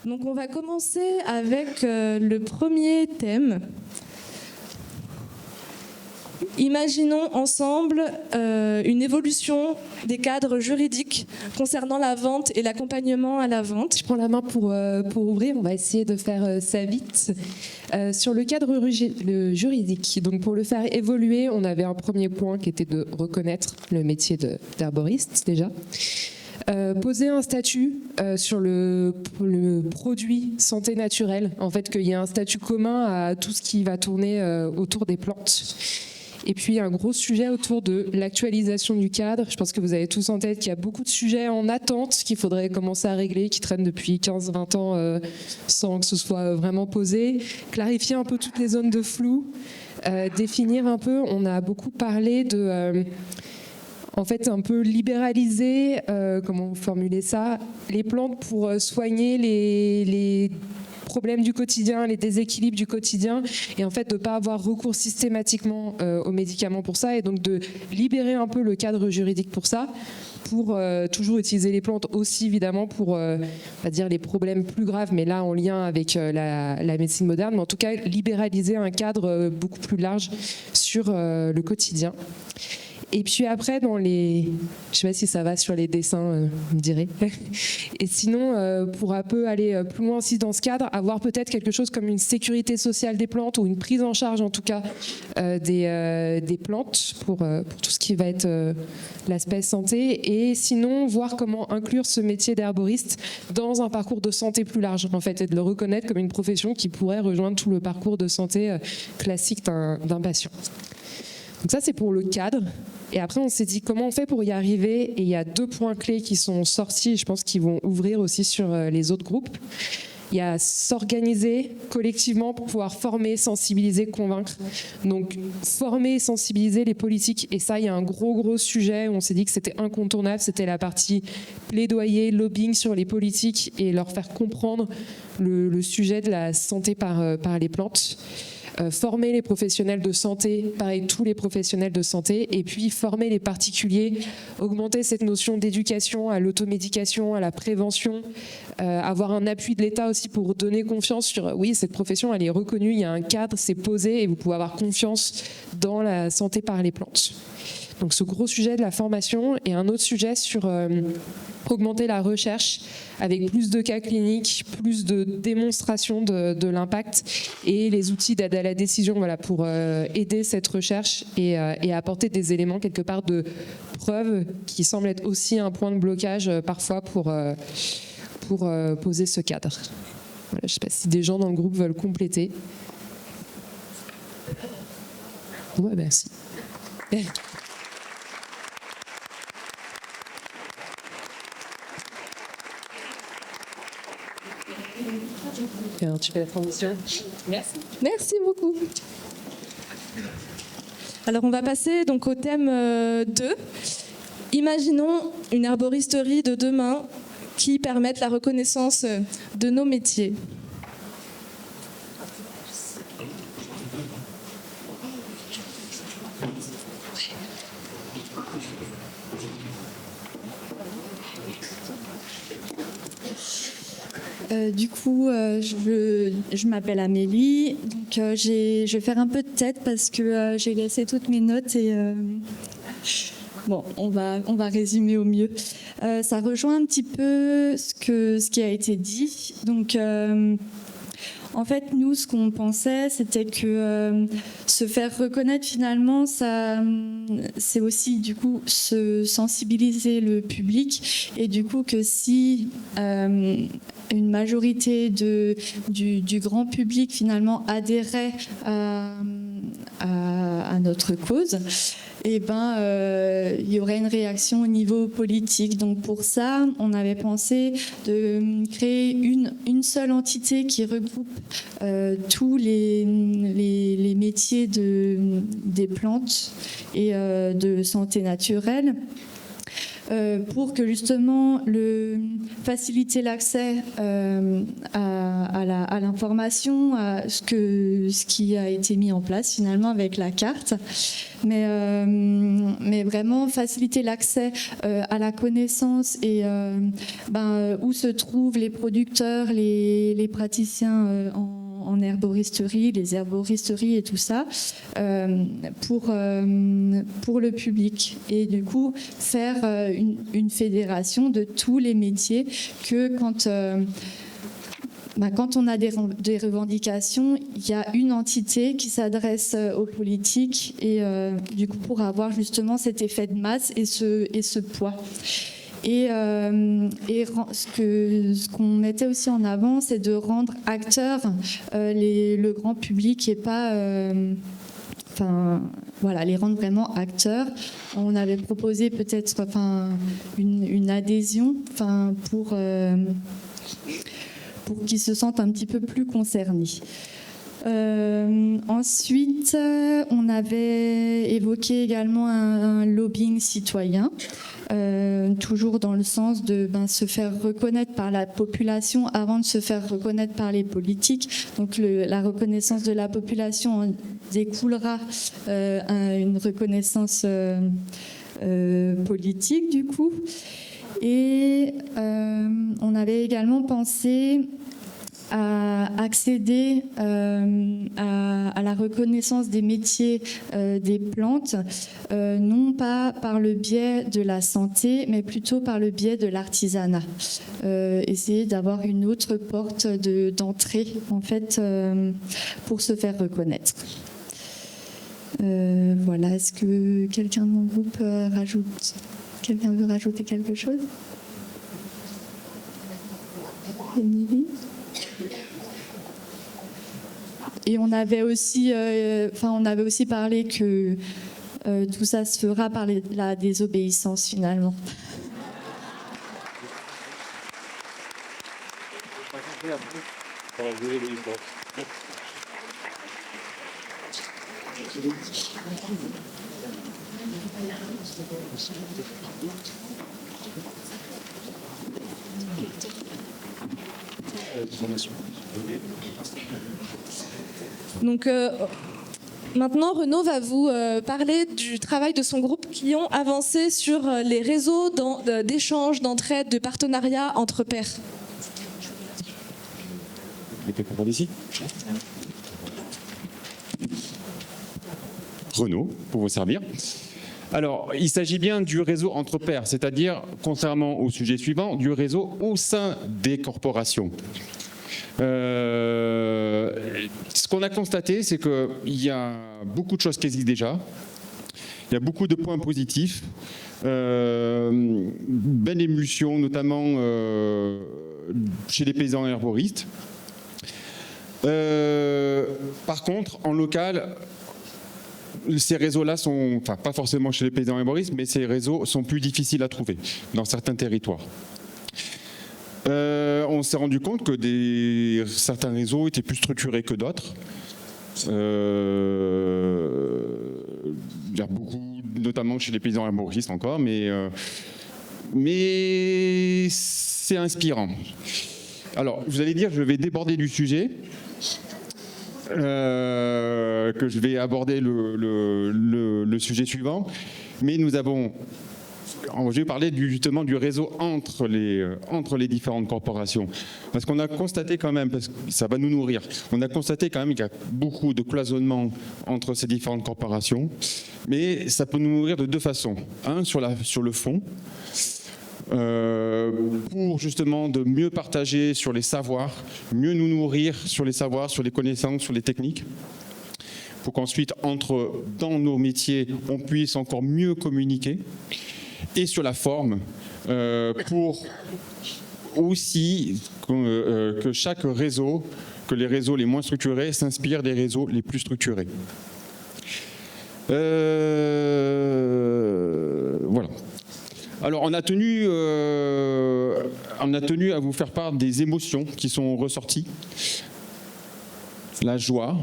Donc on va commencer avec le premier thème. Imaginons ensemble une évolution des cadres juridiques concernant la vente et l'accompagnement à la vente. Je prends la main pour ouvrir, on va essayer de faire ça vite. Sur le cadre juridique, donc pour le faire évoluer, on avait un premier point qui était de reconnaître le métier d'herboriste déjà. Poser un statut sur le produit santé naturelle, en fait qu'il y ait un statut commun à tout ce qui va tourner autour des plantes. Et puis un gros sujet autour de l'actualisation du cadre. Je pense que vous avez tous en tête qu'il y a beaucoup de sujets en attente qu'il faudrait commencer à régler, qui traînent depuis 15-20 ans sans que ce soit vraiment posé. Clarifier un peu toutes les zones de flou, définir un peu, on a beaucoup parlé de... en fait, un peu libéraliser, comment formuler ça, les plantes pour soigner les problèmes du quotidien, les déséquilibres du quotidien, et en fait de ne pas avoir recours systématiquement aux médicaments pour ça, et donc de libérer un peu le cadre juridique pour ça, pour toujours utiliser les plantes aussi évidemment pour on va dire les problèmes plus graves, mais là en lien avec la médecine moderne, mais en tout cas libéraliser un cadre beaucoup plus large sur le quotidien. Et puis après, je ne sais pas si ça va sur les dessins, vous me direz. Et sinon, pour un peu aller plus loin aussi dans ce cadre, avoir peut-être quelque chose comme une sécurité sociale des plantes, ou une prise en charge en tout cas des plantes pour tout ce qui va être l'aspect santé. Et sinon, voir comment inclure ce métier d'herboriste dans un parcours de santé plus large, en fait, et de le reconnaître comme une profession qui pourrait rejoindre tout le parcours de santé classique d'un patient. Donc ça, c'est pour le cadre. Et après, on s'est dit comment on fait pour y arriver. Et il y a 2 points clés qui sont sortis, et je pense qu'ils vont ouvrir aussi sur les autres groupes. Il y a s'organiser collectivement pour pouvoir former, sensibiliser, convaincre. Donc, former et sensibiliser les politiques. Et ça, il y a un gros sujet où on s'est dit que c'était incontournable. C'était la partie plaidoyer, lobbying sur les politiques et leur faire comprendre le sujet de la santé par les plantes. Former les professionnels de santé, pareil, tous les professionnels de santé, et puis former les particuliers, augmenter cette notion d'éducation à l'automédication, à la prévention, avoir un appui de l'État aussi pour donner confiance sur, oui, cette profession, elle est reconnue, il y a un cadre, c'est posé, et vous pouvez avoir confiance dans la santé par les plantes. Donc ce gros sujet de la formation, et un autre sujet sur augmenter la recherche avec plus de cas cliniques, plus de démonstration de l'impact et les outils d'aide à la décision, voilà, pour aider cette recherche et apporter des éléments quelque part de preuve qui semblent être aussi un point de blocage parfois pour poser ce cadre. Voilà, je ne sais pas si des gens dans le groupe veulent compléter. Ouais, merci. Alors, tu fais la transition. Merci. Merci beaucoup. Alors on va passer donc au thème 2. Imaginons une herboristerie de demain qui permette la reconnaissance de nos métiers. Je m'appelle Amélie, donc je vais faire un peu de tête parce que j'ai laissé toutes mes notes et bon, on va résumer au mieux. Ça rejoint un petit peu ce qui a été dit. Donc, en fait, nous, ce qu'on pensait, c'était que se faire reconnaître, finalement, c'est aussi, du coup, se sensibiliser le public. Et du coup, que si une majorité du grand public, finalement, adhérait à notre cause, il y aurait une réaction au niveau politique. Donc pour ça, on avait pensé de créer une seule entité qui regroupe tous les métiers des plantes et de santé naturelle. pour que justement faciliter l'accès à l'information, à ce qui a été mis en place finalement avec la carte, mais vraiment faciliter l'accès à la connaissance et où se trouvent les producteurs, les praticiens en herboristerie, les herboristeries et tout ça, pour le public. Et du coup, faire une fédération de tous les métiers que quand on a des revendications, il y a une entité qui s'adresse aux politiques et du coup pour avoir justement cet effet de masse et ce poids. Et ce qu'on mettait aussi en avant, c'est de rendre acteurs le grand public et pas... les rendre vraiment acteurs. On avait proposé peut-être une adhésion pour qu'ils se sentent un petit peu plus concernés. Ensuite, on avait évoqué également un lobbying citoyen, toujours dans le sens de se faire reconnaître par la population avant de se faire reconnaître par les politiques. Donc la reconnaissance de la population en découlera une reconnaissance politique du coup. Et on avait également pensé à accéder à la reconnaissance des métiers des plantes, non pas par le biais de la santé, mais plutôt par le biais de l'artisanat. Essayer d'avoir une autre porte d'entrée, en fait, pour se faire reconnaître. Voilà, est-ce que quelqu'un de mon groupe quelqu'un veut rajouter quelque chose? Émilie ? Et on avait aussi parlé que tout ça se fera par la désobéissance finalement. Donc maintenant, Renaud va vous parler du travail de son groupe qui ont avancé sur les réseaux d'échange, d'entraide, de partenariat entre pairs. D'ici. Renaud, pour vous servir. Alors, il s'agit bien du réseau entre pairs, c'est-à-dire, contrairement au sujet suivant, du réseau au sein des corporations. Ce qu'on a constaté, c'est qu'il y a beaucoup de choses qui existent déjà. Il y a beaucoup de points positifs. Belle émulsion, notamment chez les paysans herboristes. Par contre, en local, ces réseaux-là sont, enfin pas forcément chez les paysans herboristes, mais ces réseaux sont plus difficiles à trouver dans certains territoires. On s'est rendu compte que certains réseaux étaient plus structurés que d'autres. Il y a beaucoup, notamment chez les paysans herboristes encore, mais c'est inspirant. Alors, vous allez dire, je vais déborder du sujet, que je vais aborder le sujet suivant, mais je vais parler justement du réseau entre les différentes corporations. Parce qu'on a constaté quand même, parce que ça va nous nourrir, on a constaté quand même qu'il y a beaucoup de cloisonnement entre ces différentes corporations, mais ça peut nous nourrir de deux façons. Un, sur le fond, pour justement de mieux partager sur les savoirs, mieux nous nourrir sur les savoirs, sur les connaissances, sur les techniques, pour qu'ensuite, dans nos métiers, on puisse encore mieux communiquer. Et sur la forme, pour aussi que chaque réseau, que les réseaux les moins structurés s'inspirent des réseaux les plus structurés. Voilà. Alors, on a tenu à vous faire part des émotions qui sont ressorties. La joie,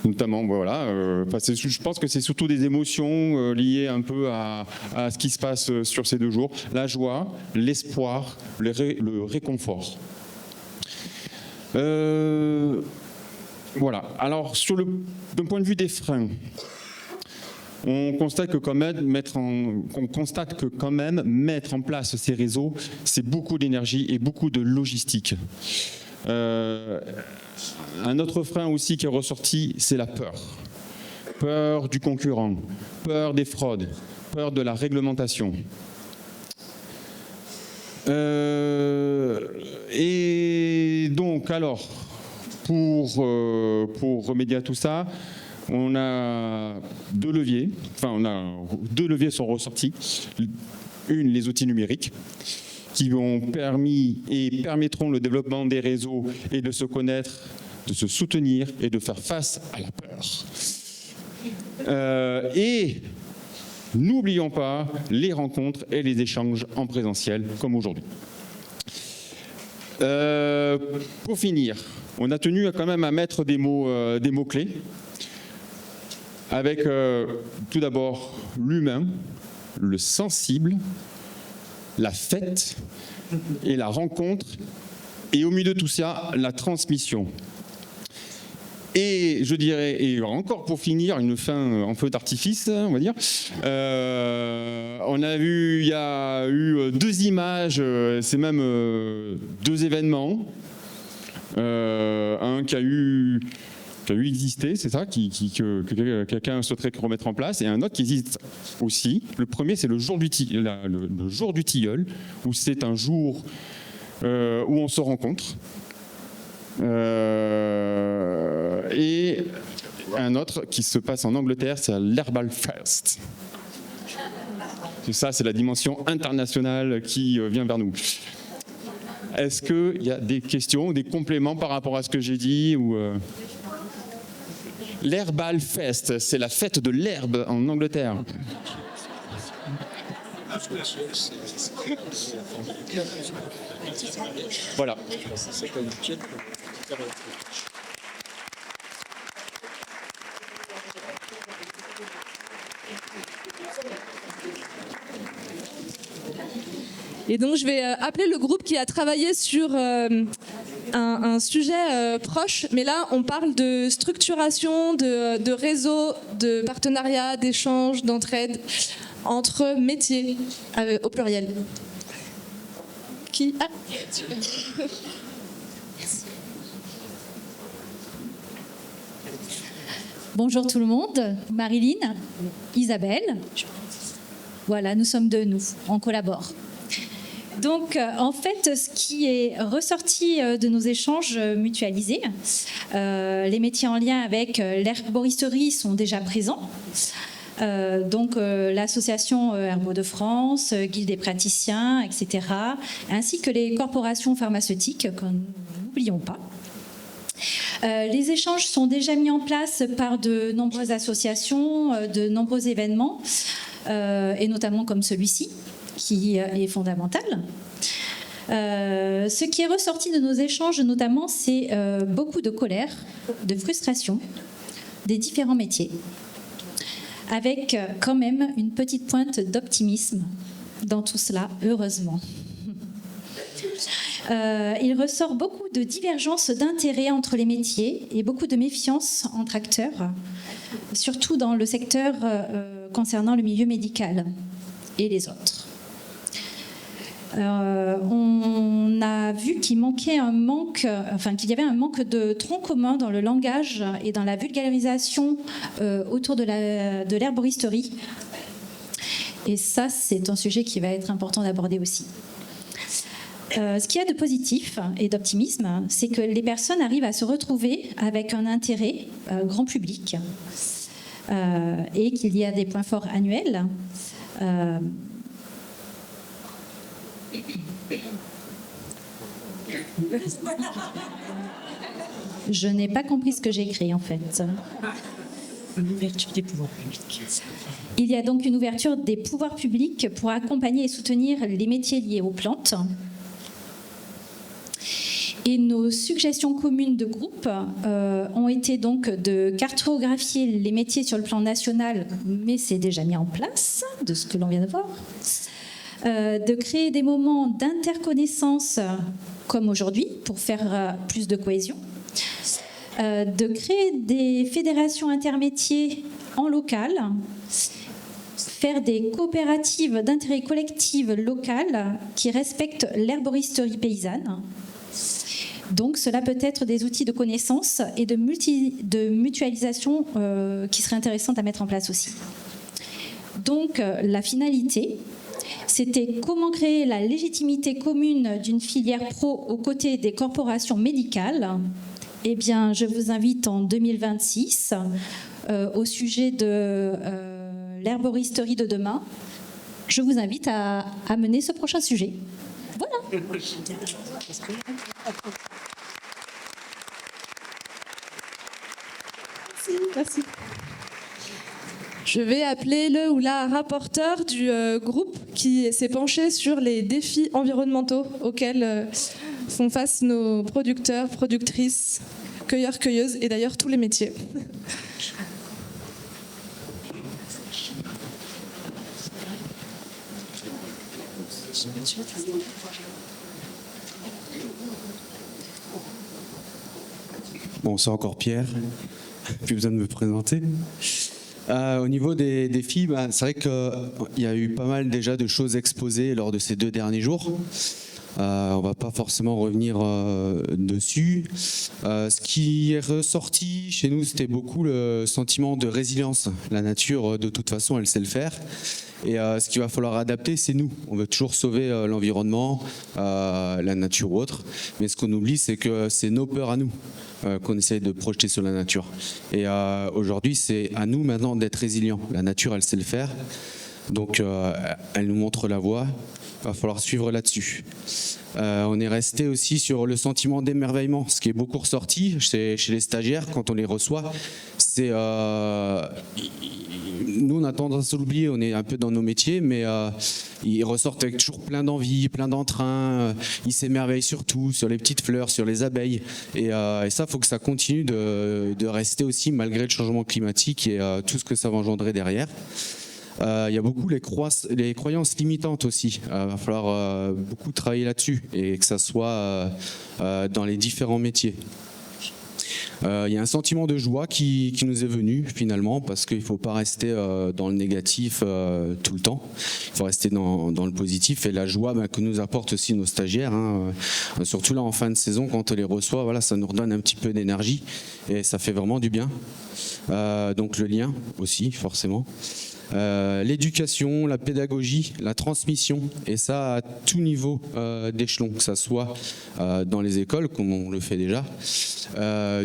notamment, voilà. Je pense que c'est surtout des émotions liées un peu à ce qui se passe sur ces 2 jours. La joie, l'espoir, le réconfort. Voilà. Alors, d'un point de vue des freins, on constate que quand même mettre en place ces réseaux, c'est beaucoup d'énergie et beaucoup de logistique. Un autre frein aussi qui est ressorti, c'est la peur. Peur du concurrent, peur des fraudes, peur de la réglementation. Et donc, alors, pour remédier à tout ça, on a 2 leviers. Enfin, 2 leviers sont ressortis. Les outils numériques, qui ont permis et permettront le développement des réseaux et de se connaître, de se soutenir et de faire face à la peur. Et n'oublions pas les rencontres et les échanges en présentiel, comme aujourd'hui. Pour finir, on a tenu quand même à mettre des mots-clés, avec tout d'abord l'humain, le sensible, la fête et la rencontre, et au milieu de tout ça, la transmission. Et je dirais, et encore pour finir, une fin en feu d'artifice, on va dire. On a vu, il y a eu 2 images, c'est même 2 événements. Un qui a eu existé, c'est ça, que quelqu'un souhaiterait remettre en place, et un autre qui existe aussi. Le premier, c'est le jour du tilleul, où c'est un jour où on se rencontre. Et un autre qui se passe en Angleterre, c'est l'Herbal Fest. Ça, c'est la dimension internationale qui vient vers nous. Est-ce qu'il y a des questions, des compléments par rapport à ce que j'ai dit ou L'Herbal Fest, c'est la fête de l'herbe en Angleterre. Voilà. Et donc je vais appeler le groupe qui a travaillé sur un sujet proche, mais là on parle de structuration, de réseau, de partenariat, d'échange, d'entraide entre métiers au pluriel. Qui Bonjour tout le monde, Marilyn, Isabelle. Voilà, nous sommes 2, on collabore. Donc, en fait, ce qui est ressorti de nos échanges mutualisés, les métiers en lien avec l'herboristerie sont déjà présents. Donc, l'association Herbo de France, Guilde des praticiens, etc., ainsi que les corporations pharmaceutiques, que n'oublions pas. Les échanges sont déjà mis en place par de nombreuses associations, de nombreux événements, et notamment comme celui-ci, qui est fondamental. Ce qui est ressorti de nos échanges, notamment, c'est beaucoup de colère, de frustration des différents métiers, avec quand même une petite pointe d'optimisme dans tout cela, heureusement. Il ressort beaucoup de divergences d'intérêts entre les métiers et beaucoup de méfiance entre acteurs, surtout dans le secteur concernant le milieu médical et les autres. On a vu qu'il manquait qu'il y avait un manque de tronc commun dans le langage et dans la vulgarisation autour de l'herboristerie. Et ça, c'est un sujet qui va être important d'aborder aussi. Ce qu'il y a de positif et d'optimisme, c'est que les personnes arrivent à se retrouver avec un intérêt grand public et qu'il y a des points forts annuels. Je n'ai pas compris ce que j'ai écrit en fait. Une ouverture des pouvoirs publics. Il y a donc une ouverture des pouvoirs publics pour accompagner et soutenir les métiers liés aux plantes. Et nos suggestions communes de groupe ont été donc de cartographier les métiers sur le plan national, mais c'est déjà mis en place, de ce que l'on vient de voir. De créer des moments d'interconnaissance, comme aujourd'hui, pour faire plus de cohésion. De créer des fédérations intermétiers en local, faire des coopératives d'intérêt collectif locales qui respectent l'herboristerie paysanne. Donc cela peut être des outils de connaissance et de mutualisation qui seraient intéressants à mettre en place aussi. Donc la finalité, c'était comment créer la légitimité commune d'une filière pro aux côtés des corporations médicales. Eh bien, je vous invite en 2026 au sujet de l'herboristerie de demain. Je vous invite à mener ce prochain sujet. Voilà. Merci. Je vais appeler le ou la rapporteur du groupe qui s'est penché sur les défis environnementaux auxquels font face nos producteurs, productrices, cueilleurs, cueilleuses et d'ailleurs tous les métiers. Bon, c'est encore Pierre, plus besoin de me présenter. Au niveau des défis, c'est vrai qu'il y a eu pas mal déjà de choses exposées lors de ces 2 derniers jours. On va pas forcément revenir dessus. Ce qui est ressorti chez nous, c'était beaucoup le sentiment de résilience. La nature, de toute façon, elle sait le faire. Et ce qu'il va falloir adapter, c'est nous. On veut toujours sauver l'environnement, la nature ou autre. Mais ce qu'on oublie, c'est que c'est nos peurs à nous qu'on essaye de projeter sur la nature. Et aujourd'hui, c'est à nous maintenant d'être résilients. La nature, elle sait le faire. Donc, elle nous montre la voie. Il va falloir suivre là-dessus. On est resté aussi sur le sentiment d'émerveillement, ce qui est beaucoup ressorti chez les stagiaires quand on les reçoit. C'est nous, on a tendance à l'oublier, on est un peu dans nos métiers, mais ils ressortent avec toujours plein d'envie, plein d'entrain. Ils s'émerveillent sur tout, sur les petites fleurs, sur les abeilles. Et ça, il faut que ça continue de rester aussi malgré le changement climatique et tout ce que ça va engendrer derrière. Il y a beaucoup les croyances limitantes aussi. Il va falloir beaucoup travailler là-dessus et que ça soit dans les différents métiers. Il y a un sentiment de joie qui nous est venu finalement parce qu'il ne faut pas rester dans le négatif tout le temps. Il faut rester dans le positif et la joie que nous apportent aussi nos stagiaires. Surtout là en fin de saison quand on les reçoit, voilà, ça nous redonne un petit peu d'énergie et ça fait vraiment du bien. Donc le lien aussi forcément. L'éducation, la pédagogie, la transmission, et ça à tout niveau d'échelon, que ça soit dans les écoles, comme on le fait déjà,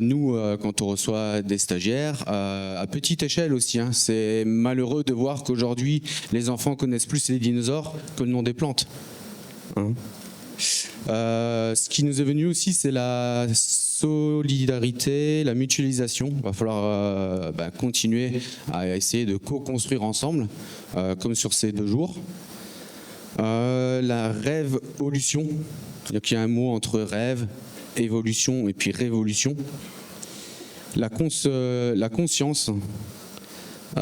nous, quand on reçoit des stagiaires, à petite échelle aussi, c'est malheureux de voir qu'aujourd'hui, les enfants connaissent plus les dinosaures que le nom des plantes. Ce qui nous est venu aussi, c'est la solidarité, la mutualisation. Il va falloir continuer à essayer de co-construire ensemble, comme sur ces 2 jours. La rêve-olution, il y a un mot entre rêve, évolution et puis révolution. La conscience. Il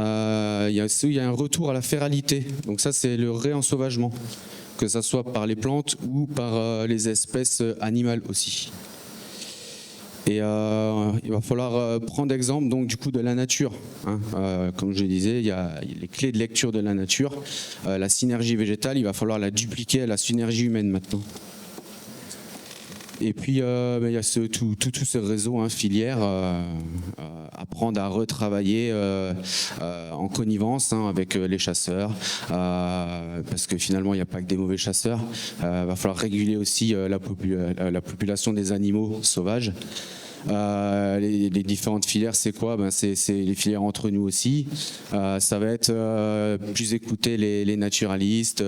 y a un retour à la féralité. Donc ça, c'est le réensauvagement, que ce soit par les plantes ou par les espèces animales aussi. Et il va falloir prendre exemple donc du coup de la nature. Comme je disais, il y a les clés de lecture de la nature. La synergie végétale, il va falloir la dupliquer à la synergie humaine maintenant. Et puis il y a tous ces réseaux, filières, apprendre à retravailler en connivence avec les chasseurs, parce que finalement il n'y a pas que des mauvais chasseurs. Va falloir réguler aussi la population des animaux sauvages. Les différentes filières, c'est quoi? C'est les filières entre nous aussi. Ça va être plus écouter les naturalistes,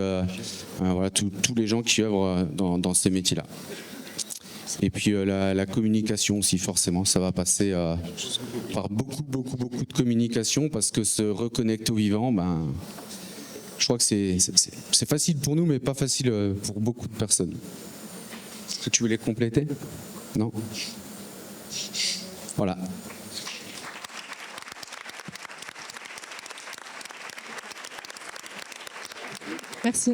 voilà, tous les gens qui œuvrent dans ces métiers-là. Et puis la communication aussi, forcément, ça va passer par beaucoup de communication, parce que se reconnecter au vivant, je crois que c'est facile pour nous, mais pas facile pour beaucoup de personnes. Est-ce que tu voulais compléter ? Non. Voilà. Merci.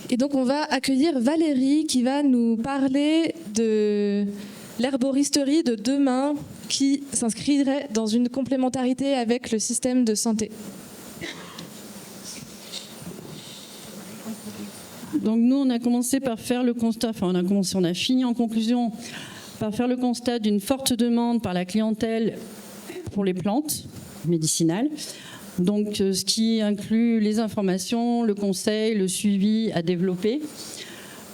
Et donc on va accueillir Valérie qui va nous parler de l'herboristerie de demain qui s'inscrirait dans une complémentarité avec le système de santé. Donc nous, on a commencé par faire le constat, on a fini en conclusion par faire le constat d'une forte demande par la clientèle pour les plantes médicinales. Donc ce qui inclut les informations, le conseil, le suivi à développer.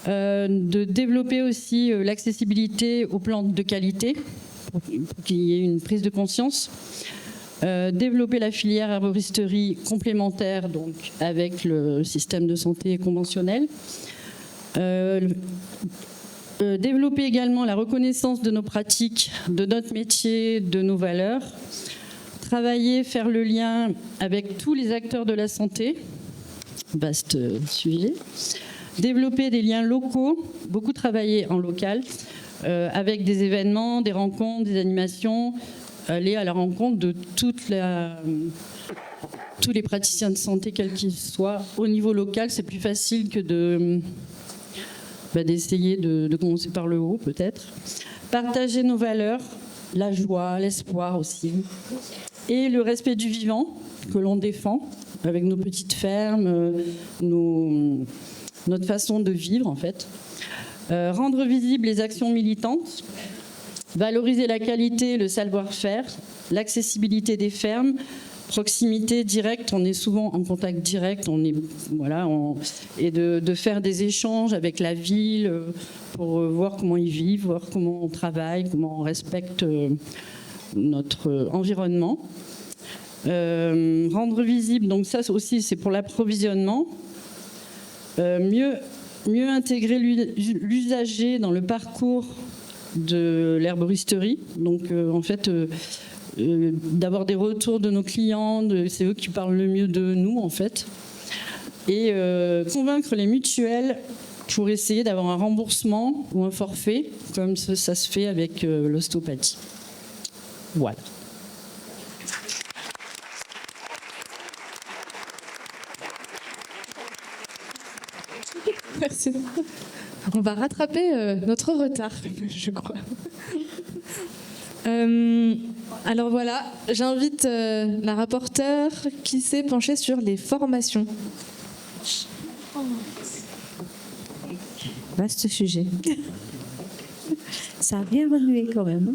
De développer aussi l'accessibilité aux plantes de qualité pour qu'il y ait une prise de conscience. Développer la filière herboristerie complémentaire donc avec le système de santé conventionnel. Développer également la reconnaissance de nos pratiques, de notre métier, de nos valeurs. Travailler, faire le lien avec tous les acteurs de la santé. Vaste sujet. Développer des liens locaux, beaucoup travailler en local, avec des événements, des rencontres, des animations, aller à la rencontre de tous les praticiens de santé, quels qu'ils soient. Au niveau local, c'est plus facile que d'essayer de commencer par le haut, peut-être. Partager nos valeurs, la joie, l'espoir aussi. Et le respect du vivant, que l'on défend, avec nos petites fermes, notre façon de vivre, en fait. Rendre visibles les actions militantes. Valoriser la qualité, le savoir-faire, l'accessibilité des fermes, proximité directe, on est souvent en contact direct, et de faire des échanges avec la ville pour voir comment ils vivent, voir comment on travaille, comment on respecte notre environnement. Rendre visible, donc ça aussi c'est pour l'approvisionnement. Mieux intégrer l'usager dans le parcours de l'herboristerie, donc en fait d'avoir des retours de nos clients, c'est eux qui parlent le mieux de nous en fait, et convaincre les mutuelles pour essayer d'avoir un remboursement ou un forfait comme ça se fait avec l'ostéopathie. Voilà. Merci. On va rattraper notre retard, je crois. Alors voilà, j'invite la rapporteure qui s'est penchée sur les formations. Vaste sujet. Ça a bien remué quand même.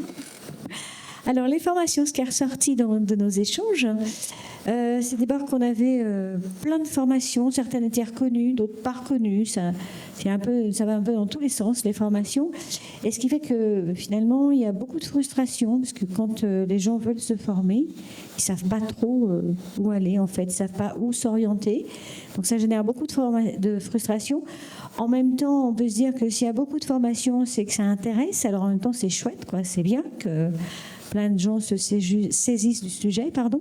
Alors les formations, ce qui est ressorti de nos échanges, c'est d'abord qu'on avait plein de formations, certaines étaient reconnues, d'autres pas reconnues. Ça va un peu dans tous les sens, les formations. Et ce qui fait que finalement, il y a beaucoup de frustration, parce que quand les gens veulent se former, ils ne savent pas trop où aller, en fait. Ils ne savent pas où s'orienter. Donc ça génère beaucoup de frustration. En même temps, on peut se dire que s'il y a beaucoup de formations, c'est que ça intéresse. Alors en même temps, c'est chouette, quoi. C'est bien que plein de gens se saisissent du sujet, pardon.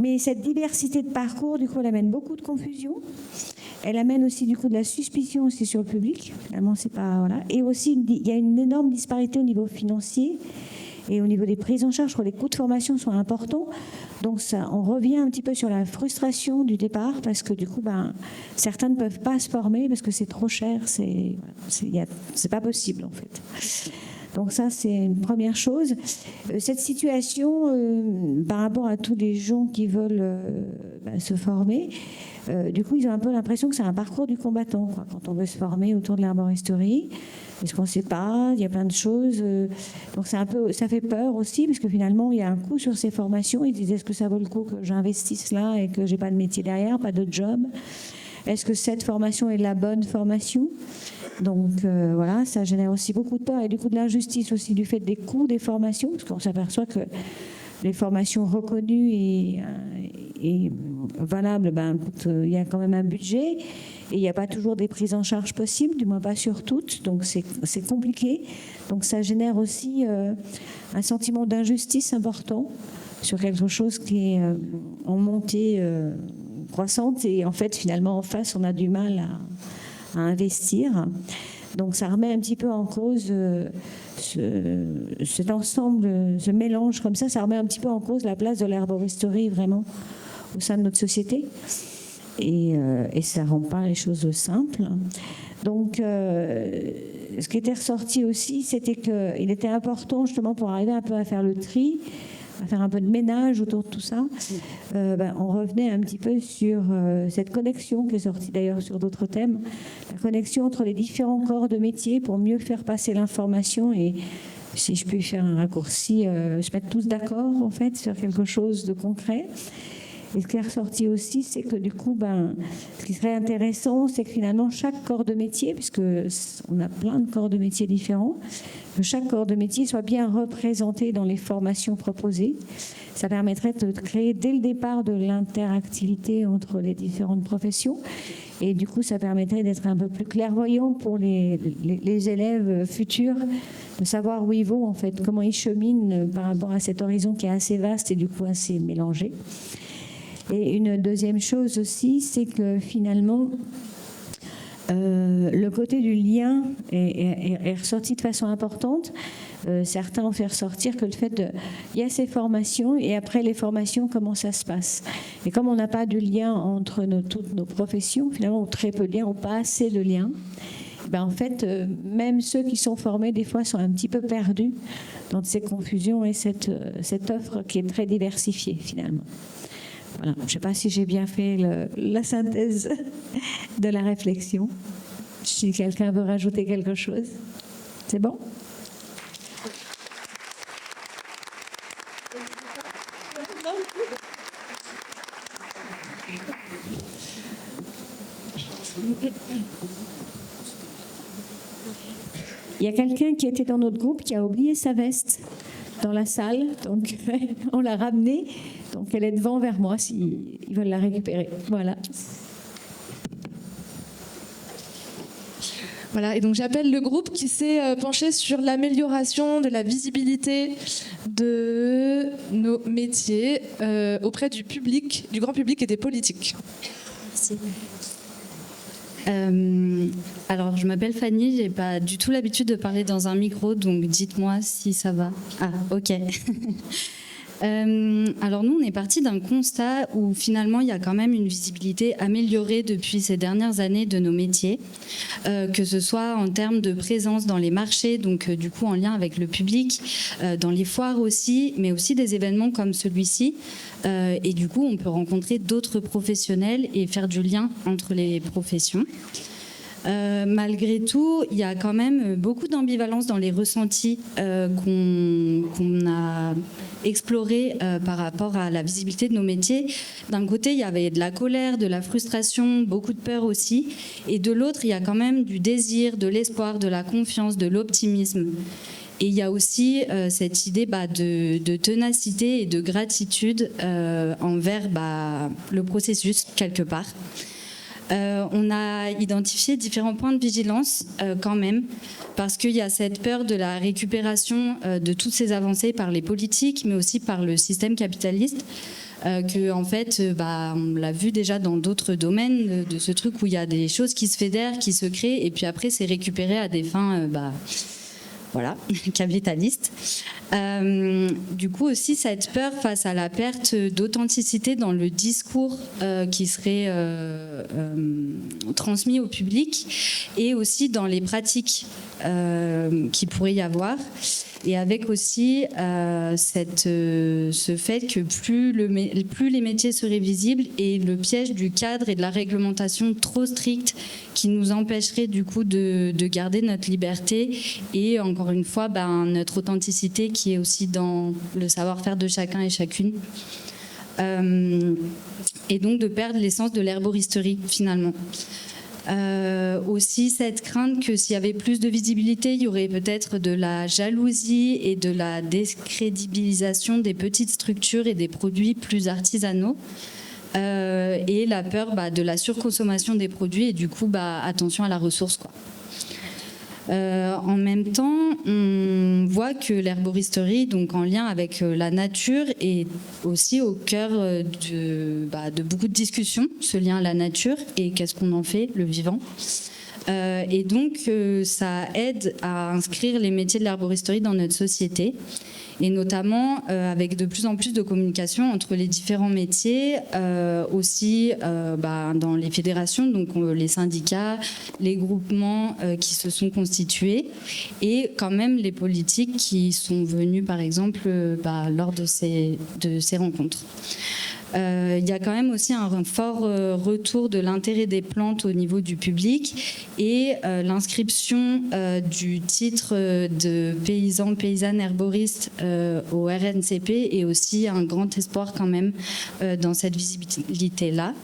Mais cette diversité de parcours, du coup, elle amène beaucoup de confusion. Elle amène aussi, du coup, de la suspicion aussi sur le public. Finalement, c'est pas, voilà. Et aussi, il y a une énorme disparité au niveau financier et au niveau des prises en charge. Je crois que les coûts de formation sont importants. Donc, on revient un petit peu sur la frustration du départ parce que, du coup, certains ne peuvent pas se former parce que c'est trop cher. C'est pas possible, en fait. Donc ça, c'est une première chose. Cette situation, par rapport à tous les gens qui veulent se former, du coup, ils ont un peu l'impression que c'est un parcours du combattant, quoi, quand on veut se former autour de l'herboristerie. Parce qu'on ne sait pas, il y a plein de choses. Donc ça fait peur aussi, parce que finalement, il y a un coût sur ces formations. Ils disent, est-ce que ça vaut le coup que j'investisse là et que je n'ai pas de métier derrière, pas de job ? Est-ce que cette formation est la bonne formation ? Donc voilà, ça génère aussi beaucoup de peur et du coup de l'injustice aussi du fait des coûts des formations, parce qu'on s'aperçoit que les formations reconnues et valables, il y a quand même un budget et il n'y a pas toujours des prises en charge possibles, du moins pas sur toutes, donc c'est compliqué. Donc ça génère aussi un sentiment d'injustice important sur quelque chose qui est en montée croissante et en fait finalement en face on a du mal à investir. Donc ça remet un petit peu en cause cet ensemble, ce mélange comme ça remet un petit peu en cause la place de l'herboristerie vraiment au sein de notre société. Et ça ne rend pas les choses simples. Donc, ce qui était ressorti aussi, c'était qu'il était important, justement, pour arriver un peu à faire le tri, à faire un peu de ménage autour de tout ça, on revenait un petit peu sur cette connexion qui est sortie d'ailleurs sur d'autres thèmes, la connexion entre les différents corps de métier pour mieux faire passer l'information et, si je puis faire un raccourci, se mettre tous d'accord, en fait, sur quelque chose de concret. Et ce qui est ressorti aussi, c'est que du coup, ce qui serait intéressant, c'est que finalement, chaque corps de métier, puisqu'on a plein de corps de métier différents, que chaque corps de métier soit bien représenté dans les formations proposées. Ça permettrait de créer dès le départ de l'interactivité entre les différentes professions. Et du coup, ça permettrait d'être un peu plus clairvoyant pour les élèves futurs, de savoir où ils vont, en fait, comment ils cheminent par rapport à cet horizon qui est assez vaste et du coup assez mélangé. Et une deuxième chose aussi, c'est que finalement, le côté du lien est ressorti de façon importante. Certains ont fait ressortir que le fait il y a ces formations et après les formations, comment ça se passe. Et comme on n'a pas de lien entre toutes nos professions, finalement, ou très peu de liens, ou pas assez de liens, en fait, même ceux qui sont formés, des fois, sont un petit peu perdus dans ces confusions et cette offre qui est très diversifiée, finalement. Voilà. Je ne sais pas si j'ai bien fait la synthèse de la réflexion. Si quelqu'un veut rajouter quelque chose, c'est bon ? Il y a quelqu'un qui était dans notre groupe qui a oublié sa veste dans la salle, donc on l'a ramenée. Donc elle est devant vers moi s'ils veulent la récupérer. Voilà. Voilà, et donc j'appelle le groupe qui s'est penché sur l'amélioration de la visibilité de nos métiers auprès du public, du grand public et des politiques. Merci. Alors, je m'appelle Fanny, j'ai pas du tout l'habitude de parler dans un micro, donc dites-moi si ça va. Ah, ok. Alors nous, on est parti d'un constat où finalement, il y a quand même une visibilité améliorée depuis ces dernières années de nos métiers, que ce soit en termes de présence dans les marchés, donc du coup en lien avec le public, dans les foires aussi, mais aussi des événements comme celui-ci. Et du coup, on peut rencontrer d'autres professionnels et faire du lien entre les professions. Malgré tout, il y a quand même beaucoup d'ambivalence dans les ressentis qu'on a explorés par rapport à la visibilité de nos métiers. D'un côté, il y avait de la colère, de la frustration, beaucoup de peur aussi. Et de l'autre, il y a quand même du désir, de l'espoir, de la confiance, de l'optimisme. Et il y a aussi cette idée de ténacité et de gratitude envers le processus, quelque part. On a identifié différents points de vigilance quand même, parce qu'il y a cette peur de la récupération de toutes ces avancées par les politiques, mais aussi par le système capitaliste, que en fait, on l'a vu déjà dans d'autres domaines, de ce truc où il y a des choses qui se fédèrent, qui se créent, et puis après c'est récupéré à des fins... Voilà, capitaliste. Du coup aussi cette peur face à la perte d'authenticité dans le discours qui serait transmis au public et aussi dans les pratiques qui pourrait y avoir. Et avec aussi ce fait que plus les métiers seraient visibles et le piège du cadre et de la réglementation trop stricte qui nous empêcherait du coup de garder notre liberté et encore une fois notre authenticité qui est aussi dans le savoir-faire de chacun et chacune. Et donc de perdre l'essence de l'herboristerie finalement. Aussi cette crainte que s'il y avait plus de visibilité, il y aurait peut-être de la jalousie et de la décrédibilisation des petites structures et des produits plus artisanaux. Et la peur de la surconsommation des produits et du coup attention à la ressource quoi. En même temps, on voit que l'herboristerie, donc en lien avec la nature, est aussi au cœur de beaucoup de discussions, ce lien à la nature et qu'est-ce qu'on en fait, le vivant. Et donc, ça aide à inscrire les métiers de l'herboristerie dans notre société. Et notamment avec de plus en plus de communication entre les différents métiers, aussi dans les fédérations, donc les syndicats, les groupements qui se sont constitués, et quand même les politiques qui sont venus, par exemple, lors de ces rencontres. Il y a quand même aussi un fort retour de l'intérêt des plantes au niveau du public, et l'inscription du titre de paysanne herboriste au RNCP est aussi un grand espoir quand même dans cette visibilité-là.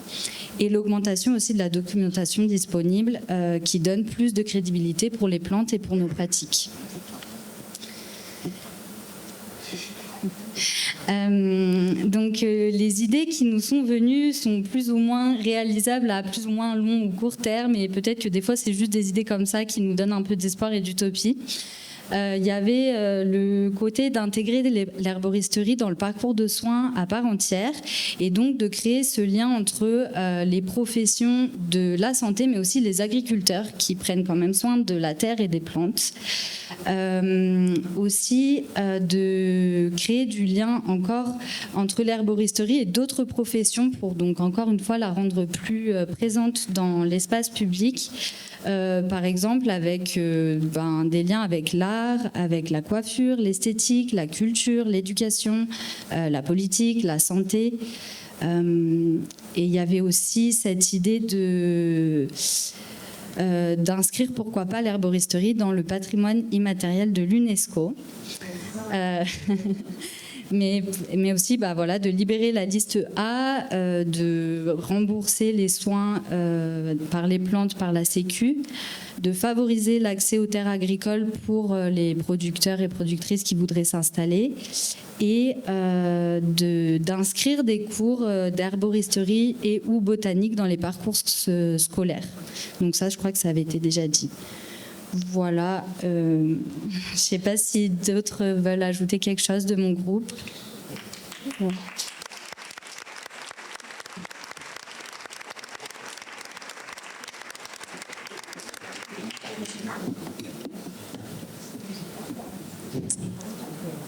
Et l'augmentation aussi de la documentation disponible qui donne plus de crédibilité pour les plantes et pour nos pratiques. Donc les idées qui nous sont venues sont plus ou moins réalisables à plus ou moins long ou court terme, et peut-être que des fois c'est juste des idées comme ça qui nous donnent un peu d'espoir et d'utopie. Il y avait le côté d'intégrer l'herboristerie dans le parcours de soins à part entière, et donc de créer ce lien entre les professions de la santé, mais aussi les agriculteurs qui prennent quand même soin de la terre et des plantes. Aussi de créer du lien encore entre l'herboristerie et d'autres professions pour donc encore une fois la rendre plus présente dans l'espace public. Par exemple avec des liens avec l'art, avec la coiffure, l'esthétique, la culture, l'éducation, la politique, la santé. Et il y avait aussi cette idée d'inscrire, pourquoi pas, l'herboristerie dans le patrimoine immatériel de l'UNESCO. Mais aussi de libérer la liste A, de rembourser les soins par les plantes, par la Sécu, de favoriser l'accès aux terres agricoles pour les producteurs et productrices qui voudraient s'installer, et d'inscrire des cours d'herboristerie et ou botanique dans les parcours scolaires. Donc ça, je crois que ça avait été déjà dit. Voilà, je ne sais pas si d'autres veulent ajouter quelque chose de mon groupe. Ouais.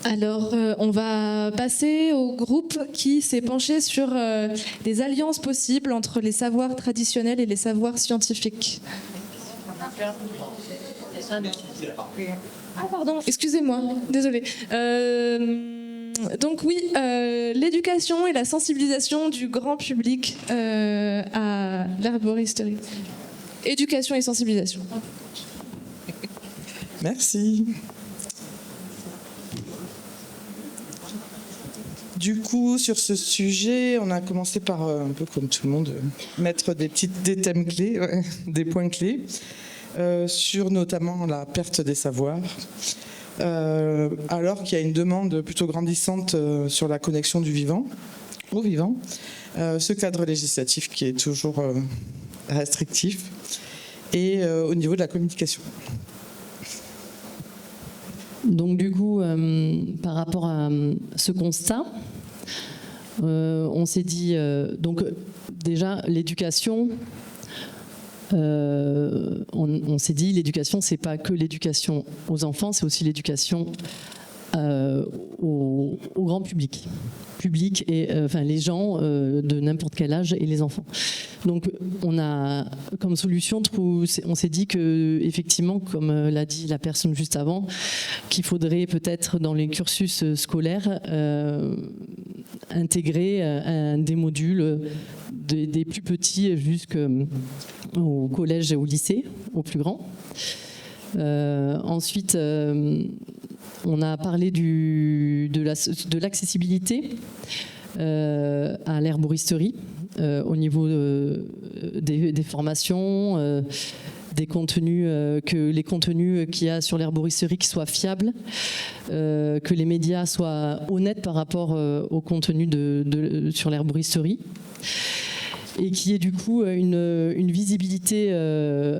Alors, on va passer au groupe qui s'est penché sur des alliances possibles entre les savoirs traditionnels et les savoirs scientifiques. Ah pardon, excusez-moi, désolée. Donc oui, l'éducation et la sensibilisation du grand public à l'herboristerie. Éducation et sensibilisation. Merci. Du coup, sur ce sujet, on a commencé par, un peu comme tout le monde, mettre des thèmes clés, des points clés, sur notamment la perte des savoirs, alors qu'il y a une demande plutôt grandissante sur la connexion du vivant au vivant, ce cadre législatif qui est toujours restrictif, et au niveau de la communication. Donc du coup, par rapport à ce constat, on s'est dit, donc déjà l'éducation, on s'est dit l'éducation, c'est pas que l'éducation aux enfants, c'est aussi l'éducation au grand public et les gens de n'importe quel âge et les enfants. Donc on a comme solution, on s'est dit que effectivement, comme l'a dit la personne juste avant, qu'il faudrait peut-être dans les cursus scolaires intégrer des modules des plus petits jusqu'au collège et au lycée, au plus grand. Ensuite, on a parlé de l'accessibilité à l'herboristerie au niveau des formations, des contenus, que les contenus qu'il y a sur l'herboristerie qui soient fiables, que les médias soient honnêtes par rapport au contenu sur l'herboristerie, et qui est du coup une visibilité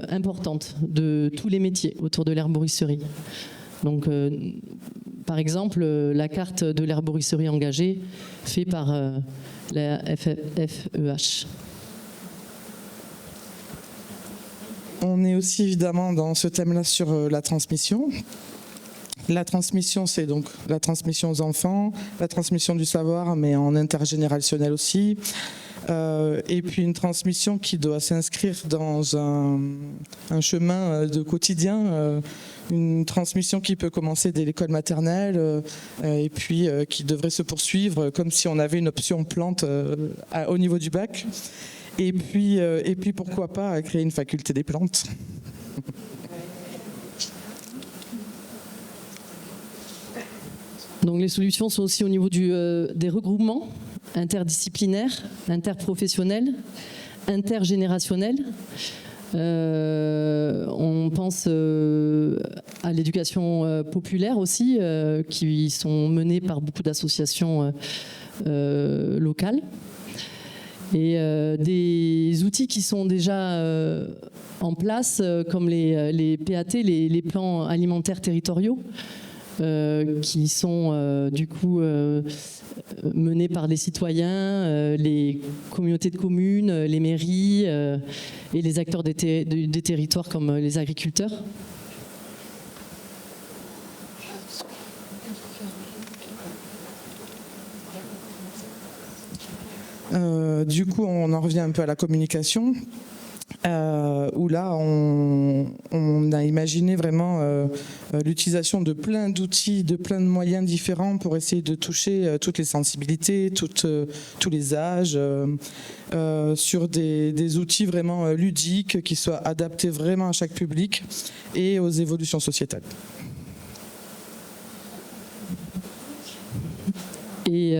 importante de tous les métiers autour de l'herboristerie. Donc, par exemple, la carte de l'herboristerie engagée faite par la FEH. On est aussi évidemment dans ce thème-là sur la transmission. La transmission, c'est donc la transmission aux enfants, la transmission du savoir, mais en intergénérationnel aussi. Et puis une transmission qui doit s'inscrire dans un chemin de quotidien, une transmission qui peut commencer dès l'école maternelle et puis qui devrait se poursuivre comme si on avait une option plante au niveau du bac. Et puis pourquoi pas créer une faculté des plantes. Donc les solutions sont aussi au niveau des regroupements interdisciplinaires, interprofessionnels, intergénérationnels. On pense à l'éducation populaire aussi, qui sont menées par beaucoup d'associations locales. Et des outils qui sont déjà en place, comme les PAT, les plans alimentaires territoriaux, qui sont du coup menés par les citoyens, les communautés de communes, les mairies et les acteurs des territoires comme les agriculteurs. Du coup, on en revient un peu à la communication, où là, on a imaginé vraiment l'utilisation de plein d'outils, de plein de moyens différents pour essayer de toucher toutes les sensibilités, tous les âges, sur des outils vraiment ludiques qui soient adaptés vraiment à chaque public et aux évolutions sociétales. Et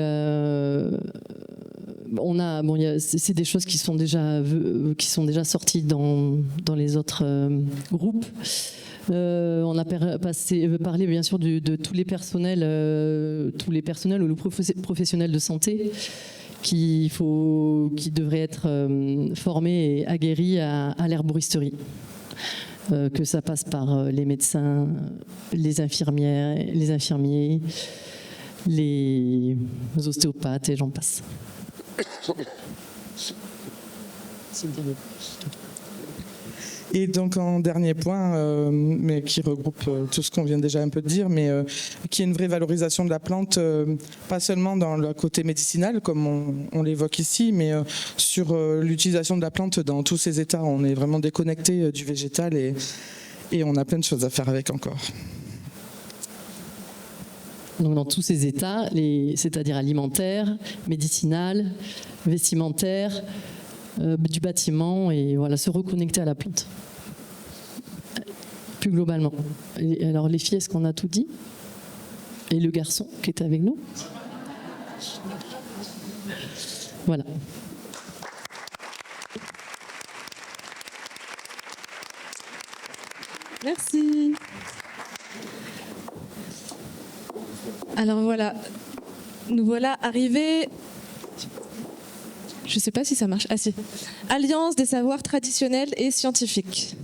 c'est des choses qui sont déjà sorties dans les autres groupes. On a parlé bien sûr de tous les personnels ou les professionnels de santé qui devraient être formés et aguerris à l'herboristerie. Que ça passe par les médecins, les infirmières, les infirmiers, les ostéopathes et j'en passe. Et donc en dernier point, mais qui regroupe tout ce qu'on vient déjà un peu de dire, mais qui est une vraie valorisation de la plante, pas seulement dans le côté médicinal, comme on l'évoque ici, mais sur l'utilisation de la plante dans tous ses états. On est vraiment déconnecté du végétal et on a plein de choses à faire avec encore. Donc dans tous ces états, c'est-à-dire alimentaire, médicinal, vestimentaire, du bâtiment, et voilà, se reconnecter à la plante. Plus globalement. Et alors les filles, est-ce qu'on a tout dit? Et le garçon qui est avec nous? Voilà. Merci. Alors voilà, nous voilà arrivés, je ne sais pas si ça marche, si. Alliance des savoirs traditionnels et scientifiques.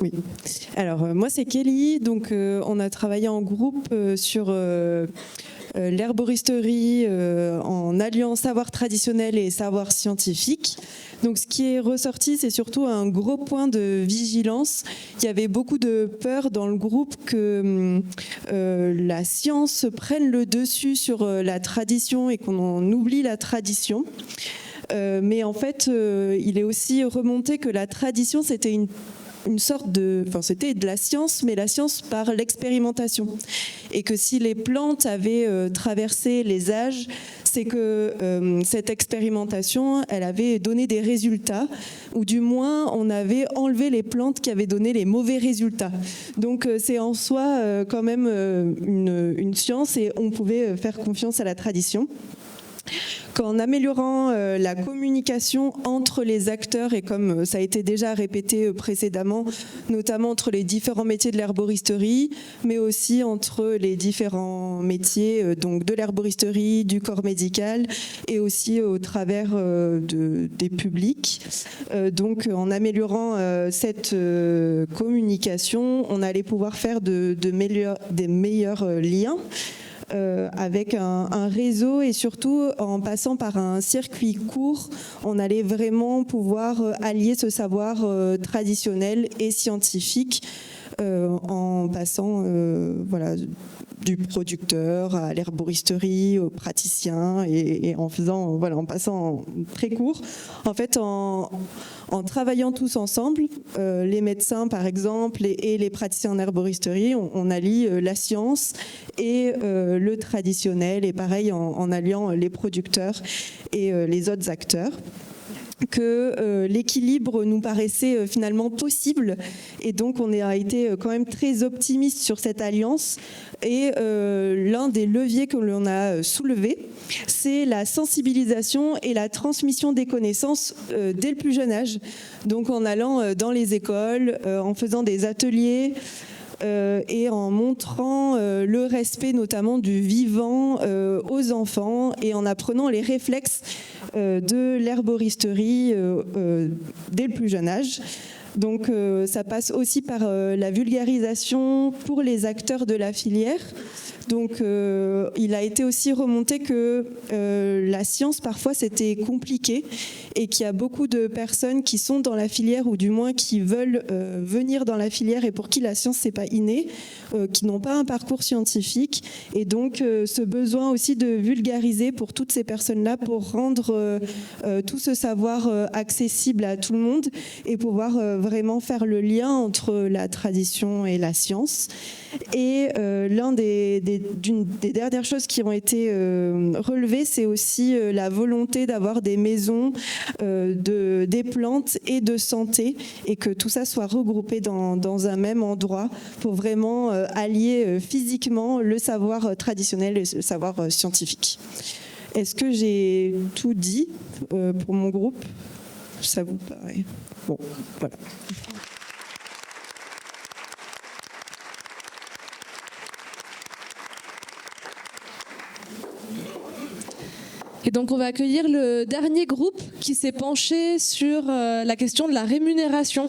Oui. Alors moi c'est Kelly, donc on a travaillé en groupe sur l'herboristerie en alliant savoir traditionnel et savoir scientifique. Donc ce qui est ressorti, c'est surtout un gros point de vigilance. Il y avait beaucoup de peur dans le groupe que la science prenne le dessus sur la tradition et qu'on oublie la tradition. Mais en fait, il est aussi remonté que la tradition, c'était c'était de la science, mais la science par l'expérimentation. Et que si les plantes avaient traversé les âges, c'est que cette expérimentation, elle avait donné des résultats, ou du moins on avait enlevé les plantes qui avaient donné les mauvais résultats. Donc c'est en soi quand même une science, et on pouvait faire confiance à la tradition. qu'en améliorant la communication entre les acteurs, et comme ça a été déjà répété précédemment, notamment entre les différents métiers de l'herboristerie, mais aussi entre les différents métiers donc de l'herboristerie, du corps médical, et aussi au travers des publics. Donc en améliorant cette communication, on allait pouvoir faire des meilleurs liens avec un réseau, et surtout en passant par un circuit court, on allait vraiment pouvoir allier ce savoir traditionnel et scientifique en passant voilà, du producteur à l'herboristerie, aux praticiens, et en faisant, voilà, en passant très court. En fait, en travaillant tous ensemble, les médecins par exemple et les praticiens en herboristerie, on allie la science et le traditionnel, et pareil en alliant les producteurs et les autres acteurs, que l'équilibre nous paraissait finalement possible, et donc on a été quand même très optimiste sur cette alliance. Et l'un des leviers que l'on a soulevé, c'est la sensibilisation et la transmission des connaissances dès le plus jeune âge. Donc en allant dans les écoles, en faisant des ateliers, et en montrant le respect notamment du vivant aux enfants, et en apprenant les réflexes de l'herboristerie dès le plus jeune âge. Donc ça passe aussi par la vulgarisation pour les acteurs de la filière. Donc il a été aussi remonté que la science parfois c'était compliqué, et qu'il y a beaucoup de personnes qui sont dans la filière, ou du moins qui veulent venir dans la filière, et pour qui la science c'est pas inné, qui n'ont pas un parcours scientifique, et donc ce besoin aussi de vulgariser pour toutes ces personnes-là, pour rendre tout ce savoir accessible à tout le monde, et pouvoir vraiment faire le lien entre la tradition et la science. Et l'une des dernières choses qui ont été relevées, c'est aussi la volonté d'avoir des maisons des plantes et de santé, et que tout ça soit regroupé dans un même endroit pour vraiment allier physiquement le savoir traditionnel et le savoir scientifique. Est-ce que j'ai tout dit pour mon groupe? Ça vous paraît? Bon, voilà. Et donc on va accueillir le dernier groupe qui s'est penché sur la question de la rémunération.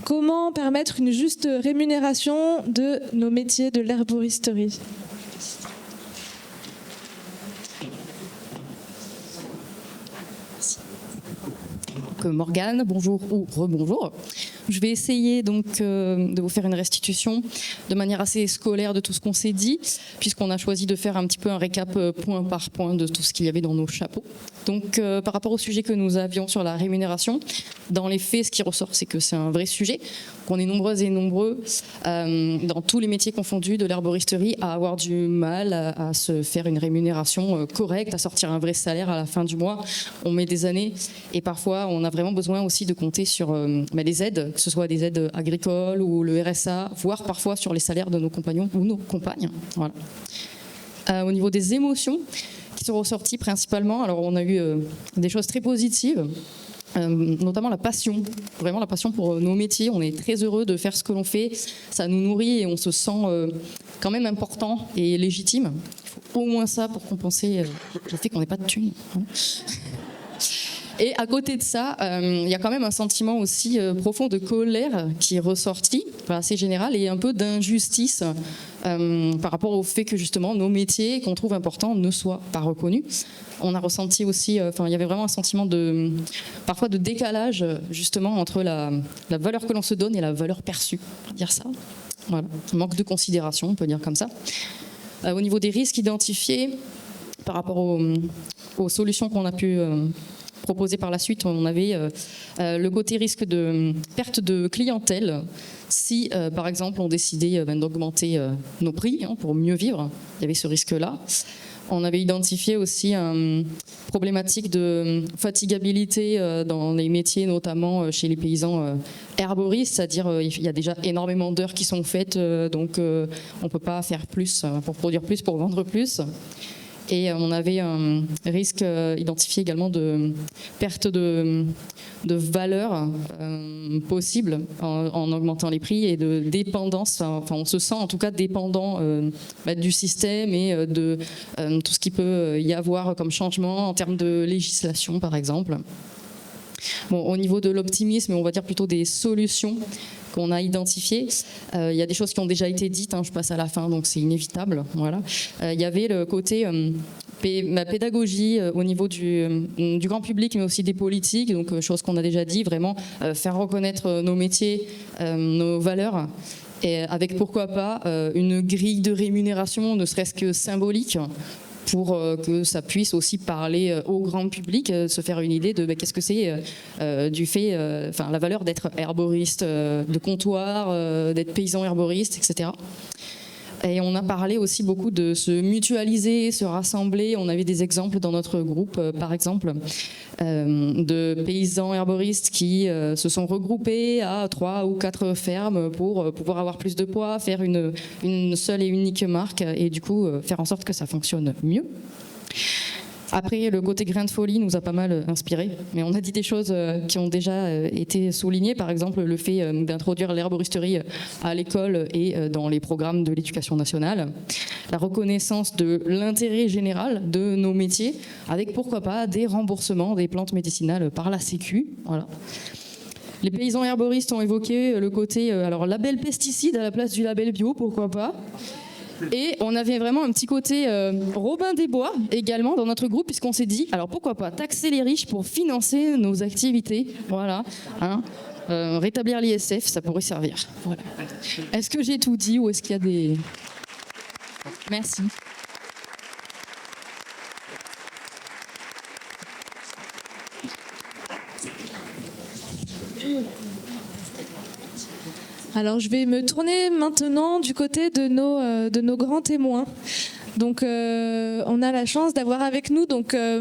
Comment permettre une juste rémunération de nos métiers de l'herboristerie? Morgane, bonjour ou rebonjour. Je vais essayer donc de vous faire une restitution de manière assez scolaire de tout ce qu'on s'est dit, puisqu'on a choisi de faire un petit peu un récap point par point de tout ce qu'il y avait dans nos chapeaux. Donc par rapport au sujet que nous avions sur la rémunération, dans les faits, ce qui ressort, c'est que c'est un vrai sujet, qu'on est nombreuses et nombreux dans tous les métiers confondus de l'herboristerie à avoir du mal à se faire une rémunération correcte, à sortir un vrai salaire à la fin du mois. On met des années, et parfois on a vraiment besoin aussi de compter sur les aides, que ce soit des aides agricoles ou le RSA, voire parfois sur les salaires de nos compagnons ou nos compagnes. Voilà. Au niveau des émotions qui sont ressorties principalement, alors on a eu des choses très positives, notamment la passion, vraiment la passion pour nos métiers. On est très heureux de faire ce que l'on fait, ça nous nourrit et on se sent quand même important et légitime. Il faut au moins ça pour compenser le fait qu'on n'ait pas de thunes. Et à côté de ça, il y a quand même un sentiment aussi profond de colère qui est ressorti, assez général, et un peu d'injustice par rapport au fait que justement nos métiers qu'on trouve importants ne soient pas reconnus. On a ressenti aussi, il y avait vraiment un sentiment parfois de décalage justement entre la valeur que l'on se donne et la valeur perçue, on peut dire ça. Voilà. Manque de considération, on peut dire comme ça. Au niveau des risques identifiés, par rapport aux solutions qu'on a pu proposé par la suite, on avait le côté risque de perte de clientèle si, par exemple, on décidait d'augmenter nos prix pour mieux vivre. Il y avait ce risque-là. On avait identifié aussi une problématique de fatigabilité dans les métiers, notamment chez les paysans herboristes, c'est-à-dire il y a déjà énormément d'heures qui sont faites, donc on ne peut pas faire plus pour produire plus, pour vendre plus. Et on avait un risque identifié également de perte de valeur possible en augmentant les prix et de dépendance. Enfin, on se sent en tout cas dépendant du système et de tout ce qui peut y avoir comme changement en termes de législation, par exemple. Bon, au niveau de l'optimisme, on va dire plutôt des solutions qu'on a identifiées. Il y a des choses qui ont déjà été dites, je passe à la fin, donc c'est inévitable. Voilà. Il y avait le côté ma pédagogie au niveau du grand public, mais aussi des politiques, donc chose qu'on a déjà dit, vraiment faire reconnaître nos métiers, nos valeurs, et avec pourquoi pas une grille de rémunération, ne serait-ce que symbolique, pour que ça puisse aussi parler au grand public, se faire une idée de qu'est-ce que c'est du fait, la valeur d'être herboriste de comptoir, d'être paysan herboriste, etc. Et on a parlé aussi beaucoup de se mutualiser, se rassembler. On avait des exemples dans notre groupe, par exemple, de paysans herboristes qui se sont regroupés à 3 ou 4 fermes pour pouvoir avoir plus de poids, faire une seule et unique marque et du coup faire en sorte que ça fonctionne mieux. Après, le côté grain de folie nous a pas mal inspiré, mais on a dit des choses qui ont déjà été soulignées, par exemple le fait d'introduire l'herboristerie à l'école et dans les programmes de l'éducation nationale, la reconnaissance de l'intérêt général de nos métiers, avec pourquoi pas des remboursements des plantes médicinales par la Sécu. Voilà. Les paysans herboristes ont évoqué le côté label pesticide à la place du label bio, pourquoi pas. Et on avait vraiment un petit côté Robin des Bois également dans notre groupe, puisqu'on s'est dit, alors pourquoi pas taxer les riches pour financer nos activités, voilà, rétablir l'ISF, ça pourrait servir. Voilà. Est-ce que j'ai tout dit ou est-ce qu'il y a des... Merci. Alors, je vais me tourner maintenant du côté de nos grands témoins. Donc, on a la chance d'avoir avec nous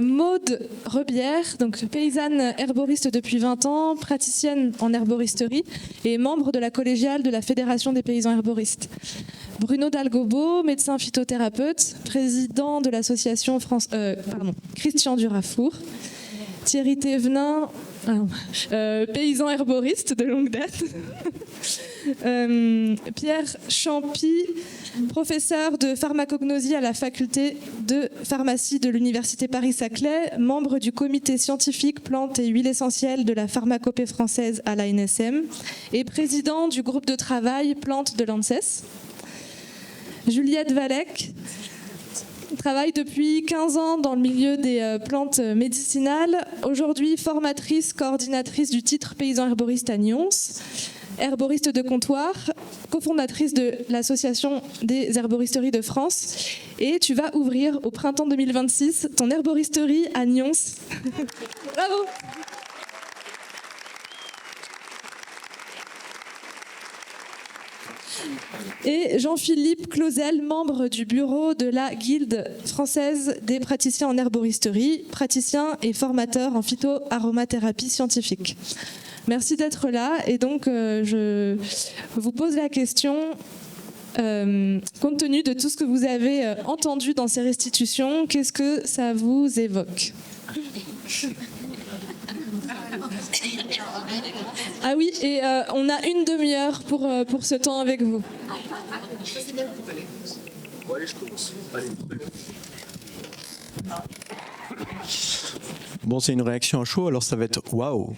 Maude Rebière, paysanne herboriste depuis 20 ans, praticienne en herboristerie et membre de la collégiale de la Fédération des paysans herboristes. Bruno Dalgobo, médecin phytothérapeute, président de l'association Christian Durafour. Thierry Thévenin, paysan herboriste de longue date. Pierre Champy, professeur de pharmacognosie à la faculté de pharmacie de l'Université Paris-Saclay, membre du comité scientifique plantes et huiles essentielles de la pharmacopée française à l'ANSM et président du groupe de travail plantes de l'ANSES. Juliette Valec travaille depuis 15 ans dans le milieu des plantes médicinales, aujourd'hui formatrice, coordinatrice du titre paysan herboriste à Nyons, herboriste de comptoir, cofondatrice de l'Association des herboristeries de France, et tu vas ouvrir au printemps 2026 ton herboristerie à Nyons. Bravo! Et Jean-Philippe Clausel, membre du bureau de la Guilde française des praticiens en herboristerie, praticien et formateur en phytoaromathérapie scientifique. Merci d'être là. Et donc, je vous pose la question, compte tenu de tout ce que vous avez entendu dans ces restitutions, qu'est-ce que ça vous évoque ? Ah oui, et on a une demi-heure pour ce temps avec vous. Bon, c'est une réaction à chaud, alors ça va être waouh.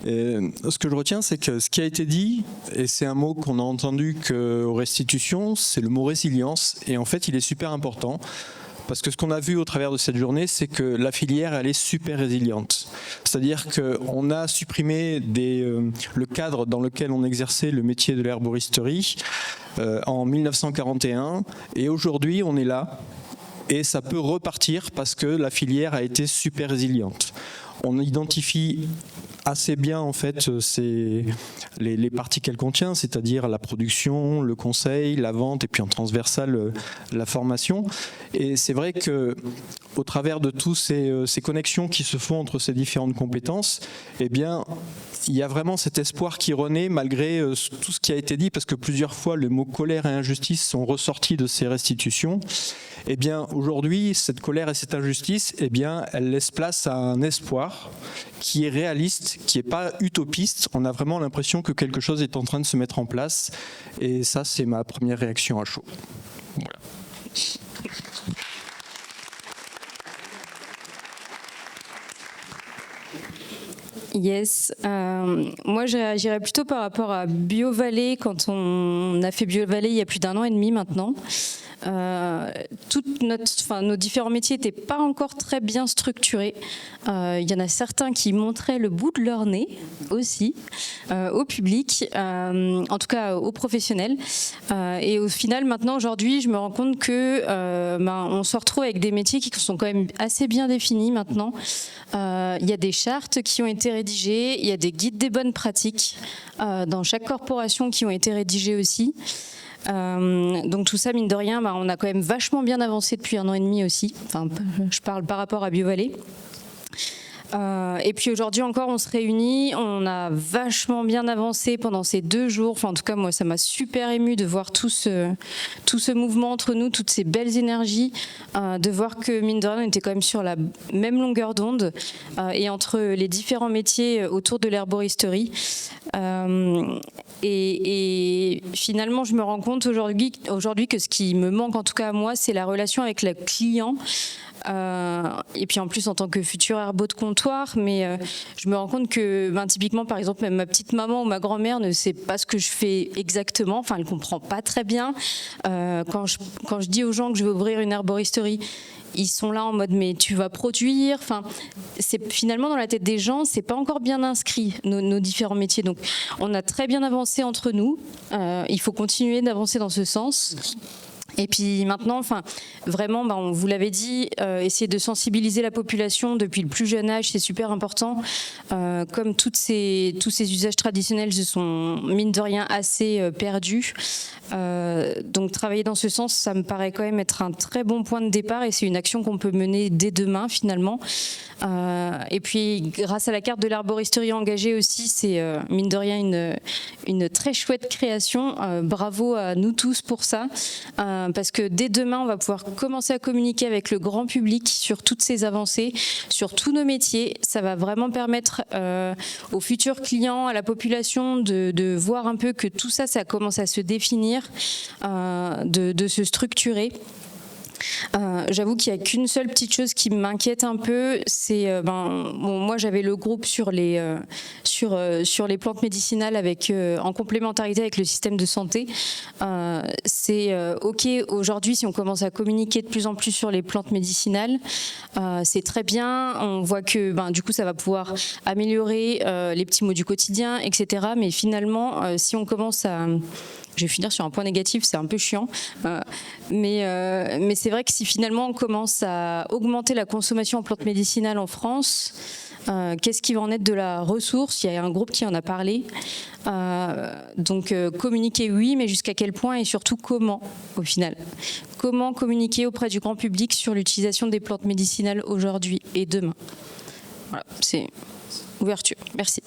Ce que je retiens, c'est que ce qui a été dit, et c'est un mot qu'on a entendu qu'aux restitutions, c'est le mot résilience, et en fait, il est super important. Parce que ce qu'on a vu au travers de cette journée, c'est que la filière, elle est super résiliente. C'est-à-dire qu'on a supprimé le cadre dans lequel on exerçait le métier de l'herboristerie en 1941. Et aujourd'hui, on est là. Et ça peut repartir parce que la filière a été super résiliente. On identifie assez bien en fait les parties qu'elle contient, c'est-à-dire la production, le conseil, la vente et puis en transversal la formation. Et c'est vrai que au travers de tous ces connexions qui se font entre ces différentes compétences, eh bien il y a vraiment cet espoir qui renaît malgré tout ce qui a été dit, parce que plusieurs fois le mot colère et injustice sont ressortis de ces restitutions. Eh bien, aujourd'hui, cette colère et cette injustice, eh bien, elle laisse place à un espoir qui est réaliste, qui n'est pas utopiste. On a vraiment l'impression que quelque chose est en train de se mettre en place. Et ça, c'est ma première réaction à chaud. Voilà. Yes. Moi, j'irais plutôt par rapport à BioVallée. Quand on a fait BioVallée il y a plus d'1 an et demi maintenant, nos différents métiers n'étaient pas encore très bien structurés. Il y en a certains qui montraient le bout de leur nez aussi au public, en tout cas aux professionnels. Et au final, maintenant, aujourd'hui, je me rends compte que on se retrouve avec des métiers qui sont quand même assez bien définis maintenant. Il y a des chartes qui ont été rédigées, il y a des guides des bonnes pratiques dans chaque corporation qui ont été rédigés aussi. Donc tout ça, mine de rien, on a quand même vachement bien avancé depuis 1 an et demi aussi. Enfin, je parle par rapport à BioVallée. Et puis aujourd'hui encore, on se réunit, on a vachement bien avancé pendant ces 2 jours. Enfin, en tout cas, moi, ça m'a super ému de voir tout ce mouvement entre nous, toutes ces belles énergies, de voir que, mine de rien, on était quand même sur la même longueur d'onde et entre les différents métiers autour de l'herboristerie. Et finalement, je me rends compte aujourd'hui que ce qui me manque, en tout cas à moi, c'est la relation avec le client. Et puis en plus en tant que futur herbo de comptoir, mais je me rends compte que typiquement par exemple même ma petite maman ou ma grand-mère ne sait pas ce que je fais exactement, enfin elle comprend pas très bien. Quand je dis aux gens que je vais ouvrir une herboristerie, ils sont là en mode mais tu vas produire, enfin c'est finalement dans la tête des gens c'est pas encore bien inscrit nos différents métiers, donc on a très bien avancé entre nous, il faut continuer d'avancer dans ce sens. Et puis maintenant, vraiment, on vous l'avait dit, essayer de sensibiliser la population depuis le plus jeune âge, c'est super important. Comme tous ces usages traditionnels se sont, mine de rien, assez perdus. Donc travailler dans ce sens, ça me paraît quand même être un très bon point de départ et c'est une action qu'on peut mener dès demain finalement. Et puis grâce à la carte de l'herboristerie engagée aussi, c'est mine de rien une très chouette création. Bravo à nous tous pour ça. Parce que dès demain, on va pouvoir commencer à communiquer avec le grand public sur toutes ces avancées, sur tous nos métiers. Ça va vraiment permettre aux futurs clients, à la population de voir un peu que tout ça, ça commence à se définir, de se structurer. J'avoue qu'il n'y a qu'une seule petite chose qui m'inquiète un peu, c'est moi j'avais le groupe sur les plantes médicinales en complémentarité avec le système de santé. C'est ok aujourd'hui si on commence à communiquer de plus en plus sur les plantes médicinales, c'est très bien. On voit que du coup ça va pouvoir améliorer les petits mots du quotidien, etc. Mais finalement, si on commence à je vais finir sur un point négatif, c'est un peu chiant, mais c'est vrai que si finalement on commence à augmenter la consommation en plantes médicinales en France, qu'est-ce qui va en être de la ressource? Il y a un groupe qui en a parlé. Donc communiquer oui, mais jusqu'à quel point et surtout comment au final? Comment communiquer auprès du grand public sur l'utilisation des plantes médicinales aujourd'hui et demain? Voilà, c'est ouverture. Merci.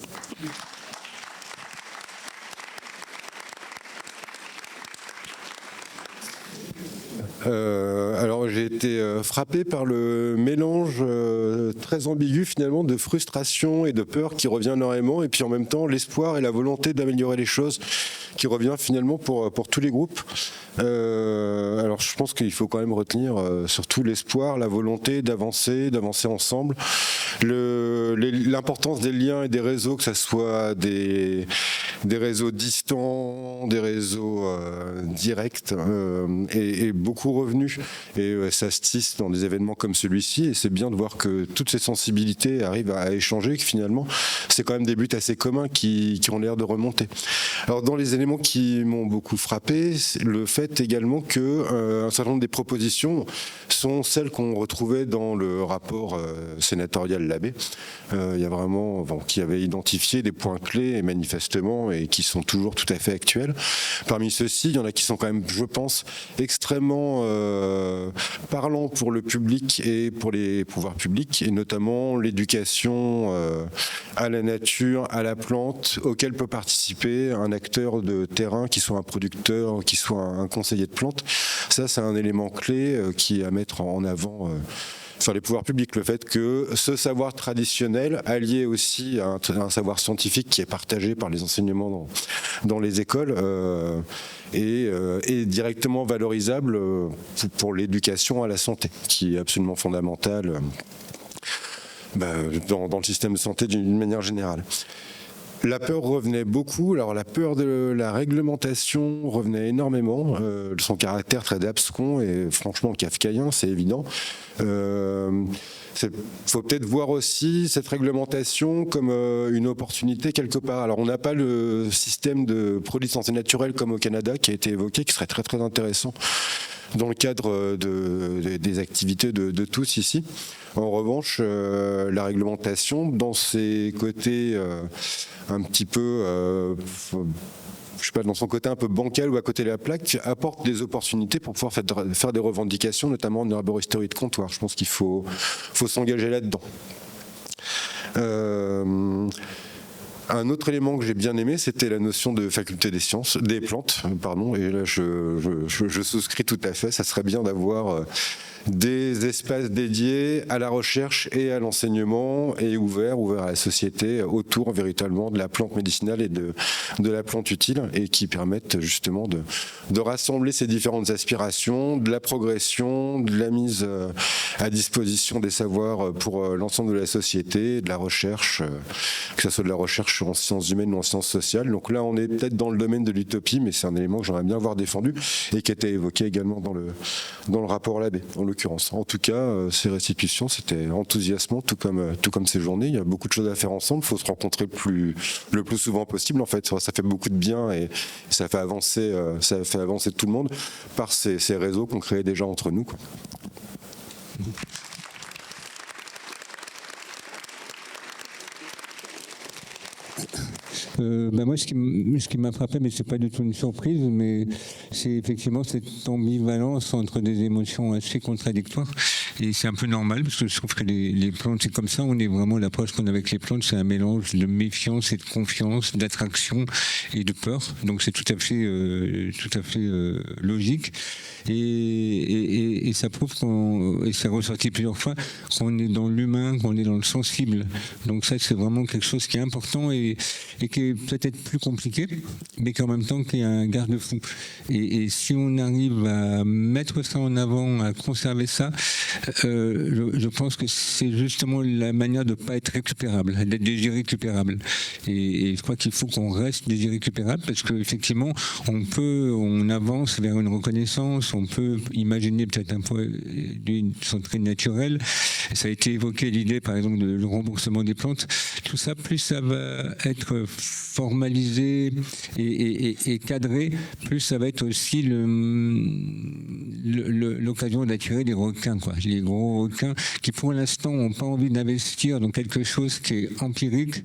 Alors j'ai été frappé par le mélange très ambigu finalement de frustration et de peur qui revient énormément, et puis en même temps l'espoir et la volonté d'améliorer les choses qui revient finalement pour tous les groupes. Alors je pense qu'il faut quand même retenir surtout l'espoir, la volonté d'avancer ensemble, l'importance des liens et des réseaux, que ce soit des réseaux distants, des réseaux directs, et beaucoup revenus. Et ça se tisse dans des événements comme celui-ci, et c'est bien de voir que toutes ces sensibilités arrivent à échanger, que finalement c'est quand même des buts assez communs qui ont l'air de remonter. Alors dans les éléments qui m'ont beaucoup frappé, le fait également que un certain nombre des propositions sont celles qu'on retrouvait dans le rapport sénatorial l'abbé. Il y a vraiment, qui avait identifié des points clés et manifestement et qui sont toujours tout à fait actuels. Parmi ceux-ci, il y en a qui sont quand même, je pense, extrêmement parlants pour le public et pour les pouvoirs publics, et notamment l'éducation à la nature, à la plante, auquel peut participer un acteur de terrain, qui soit un producteur, qui soit un conseiller de plantes. Ça, c'est un élément clé qui est à mettre en avant sur les pouvoirs publics, le fait que ce savoir traditionnel, allié aussi à un savoir scientifique qui est partagé par les enseignements dans les écoles, est directement valorisable pour l'éducation à la santé, qui est absolument fondamentale dans le système de santé d'une manière générale. La peur revenait beaucoup. Alors la peur de la réglementation revenait énormément. Son caractère très abscon et franchement kafkaïen, c'est évident. Faut peut-être voir aussi cette réglementation comme une opportunité quelque part. Alors on n'a pas le système de produits de santé naturelle comme au Canada qui a été évoqué, qui serait très très intéressant dans le cadre des activités de tous ici. En revanche, la réglementation, dans ses côtés un petit peu, je sais pas, dans son côté un peu bancal ou à côté de la plaque, apporte des opportunités pour pouvoir faire des revendications, notamment en herboristerie de comptoir. Je pense qu'il faut s'engager là-dedans. Un autre élément que j'ai bien aimé, c'était la notion de faculté des sciences, des plantes, pardon, et là je souscris tout à fait. Ça serait bien d'avoir des espaces dédiés à la recherche et à l'enseignement et ouverts à la société autour véritablement de la plante médicinale et de la plante utile, et qui permettent justement de rassembler ces différentes aspirations, de la progression, de la mise à disposition des savoirs pour l'ensemble de la société, de la recherche, que ce soit de la recherche en sciences humaines ou en sciences sociales. Donc là, on est peut-être dans le domaine de l'utopie, mais c'est un élément que j'aimerais bien voir défendu et qui a été évoqué également dans le rapport Labbé, en l'occurrence. En tout cas, ces restitutions, c'était enthousiasmant, tout comme ces journées. Il y a beaucoup de choses à faire ensemble. Il faut se rencontrer le plus souvent possible. En fait, ça fait beaucoup de bien et ça fait avancer tout le monde par ces réseaux qu'on crée déjà entre nous, quoi. Moi, ce qui m'a frappé, mais c'est pas du tout une surprise, mais c'est effectivement cette ambivalence entre des émotions assez contradictoires. Et c'est un peu normal, parce que je trouve que les plantes, c'est comme ça, on est vraiment, l'approche qu'on a avec les plantes, c'est un mélange de méfiance et de confiance, d'attraction et de peur. Donc c'est tout à fait logique. Et ça prouve et c'est ressorti plusieurs fois, qu'on est dans l'humain, qu'on est dans le sensible. Donc ça, c'est vraiment quelque chose qui est important et qui est peut-être plus compliqué, mais qu'en même temps qui est un garde-fou. Et si on arrive à mettre ça en avant, à conserver ça, je pense que c'est justement la manière de ne pas être récupérable, d'être désirrécupérable. Et je crois qu'il faut qu'on reste désirrécupérable, parce qu'effectivement, on avance vers une reconnaissance, on peut imaginer peut-être un point d'une santé naturelle. Ça a été évoqué l'idée, par exemple, du remboursement des plantes. Tout ça, plus ça va être formalisé et cadré, plus ça va être aussi l'occasion d'attirer des requins, quoi. Les gros requins qui, pour l'instant, n'ont pas envie d'investir dans quelque chose qui est empirique,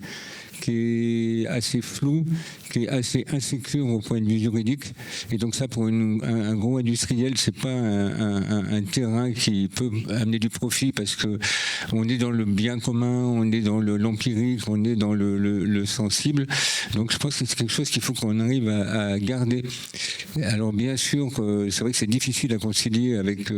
qui est assez flou, qui est assez insécure au point de vue juridique. Et donc ça, pour un gros industriel, c'est pas un terrain qui peut amener du profit, parce que on est dans le bien commun, on est dans l'empirique, on est dans le sensible. Donc je pense que c'est quelque chose qu'il faut qu'on arrive à garder. Alors bien sûr, c'est vrai que c'est difficile à concilier avec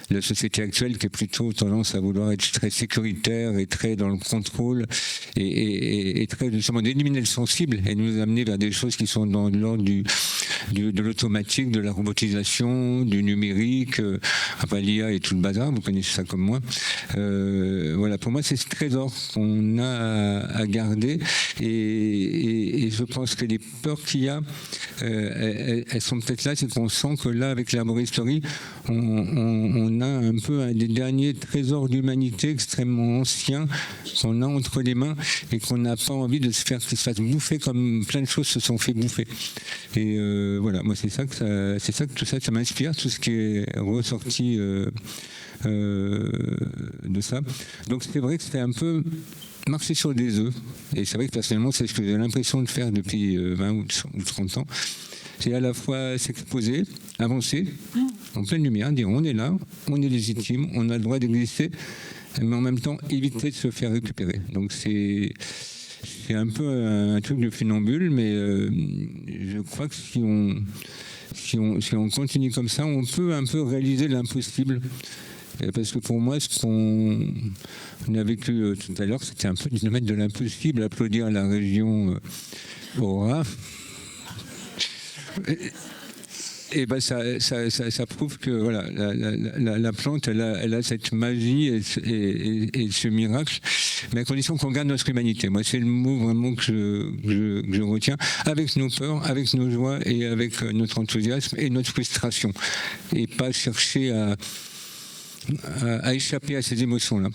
la société actuelle, qui est plutôt tendance à vouloir être très sécuritaire et très dans le contrôle et très justement d'éliminer le sensible et nous amener vers des choses qui sont dans l'ordre de l'automatique, de la robotisation, du numérique, enfin l'IA et tout le bazar, vous connaissez ça comme moi. Voilà, pour moi c'est ce trésor qu'on a à garder et je pense que les peurs qu'il y a, elles sont peut-être là, c'est qu'on sent que là avec l'herboristerie, on a un peu un des derniers trésors d'humanité extrêmement anciens qu'on a entre les mains et qu'on n'a pas envie de se fasse bouffer comme plein de choses se sont fait bouffer. Et voilà, moi c'est ça que tout ça m'inspire, tout ce qui est ressorti de ça. Donc c'est vrai que c'était un peu marcher sur des œufs. Et c'est vrai que personnellement, c'est ce que j'ai l'impression de faire depuis 20 ou 30 ans. C'est à la fois s'exposer, avancer, en pleine lumière, dire on est là, on est légitime, on a le droit d'exister, mais en même temps éviter de se faire récupérer. Donc c'est un peu un truc de funambule, mais je crois que si on continue comme ça, on peut un peu réaliser l'impossible. Parce que pour moi, ce qu'on a vécu tout à l'heure, c'était un peu du domaine de l'impossible, applaudir la région Aura. Et ben ça prouve que voilà, la plante, elle a cette magie et ce miracle, mais à condition qu'on garde notre humanité. Moi, c'est le mot vraiment que je retiens, avec nos peurs, avec nos joies et avec notre enthousiasme et notre frustration, et pas chercher à échapper à ces émotions-là.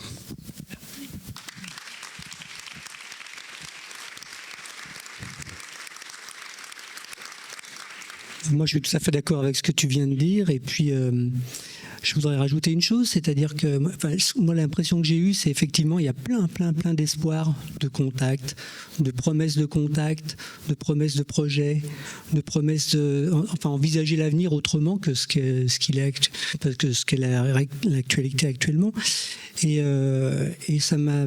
Moi, je suis tout à fait d'accord avec ce que tu viens de dire. Et puis, je voudrais rajouter une chose, c'est-à-dire que moi, l'impression que j'ai eue, c'est effectivement, il y a plein d'espoir, de contact, de promesses de contact, de promesses de projet, de promesses envisager l'avenir autrement que ce qu'est l'actualité actuellement. Et ça m'a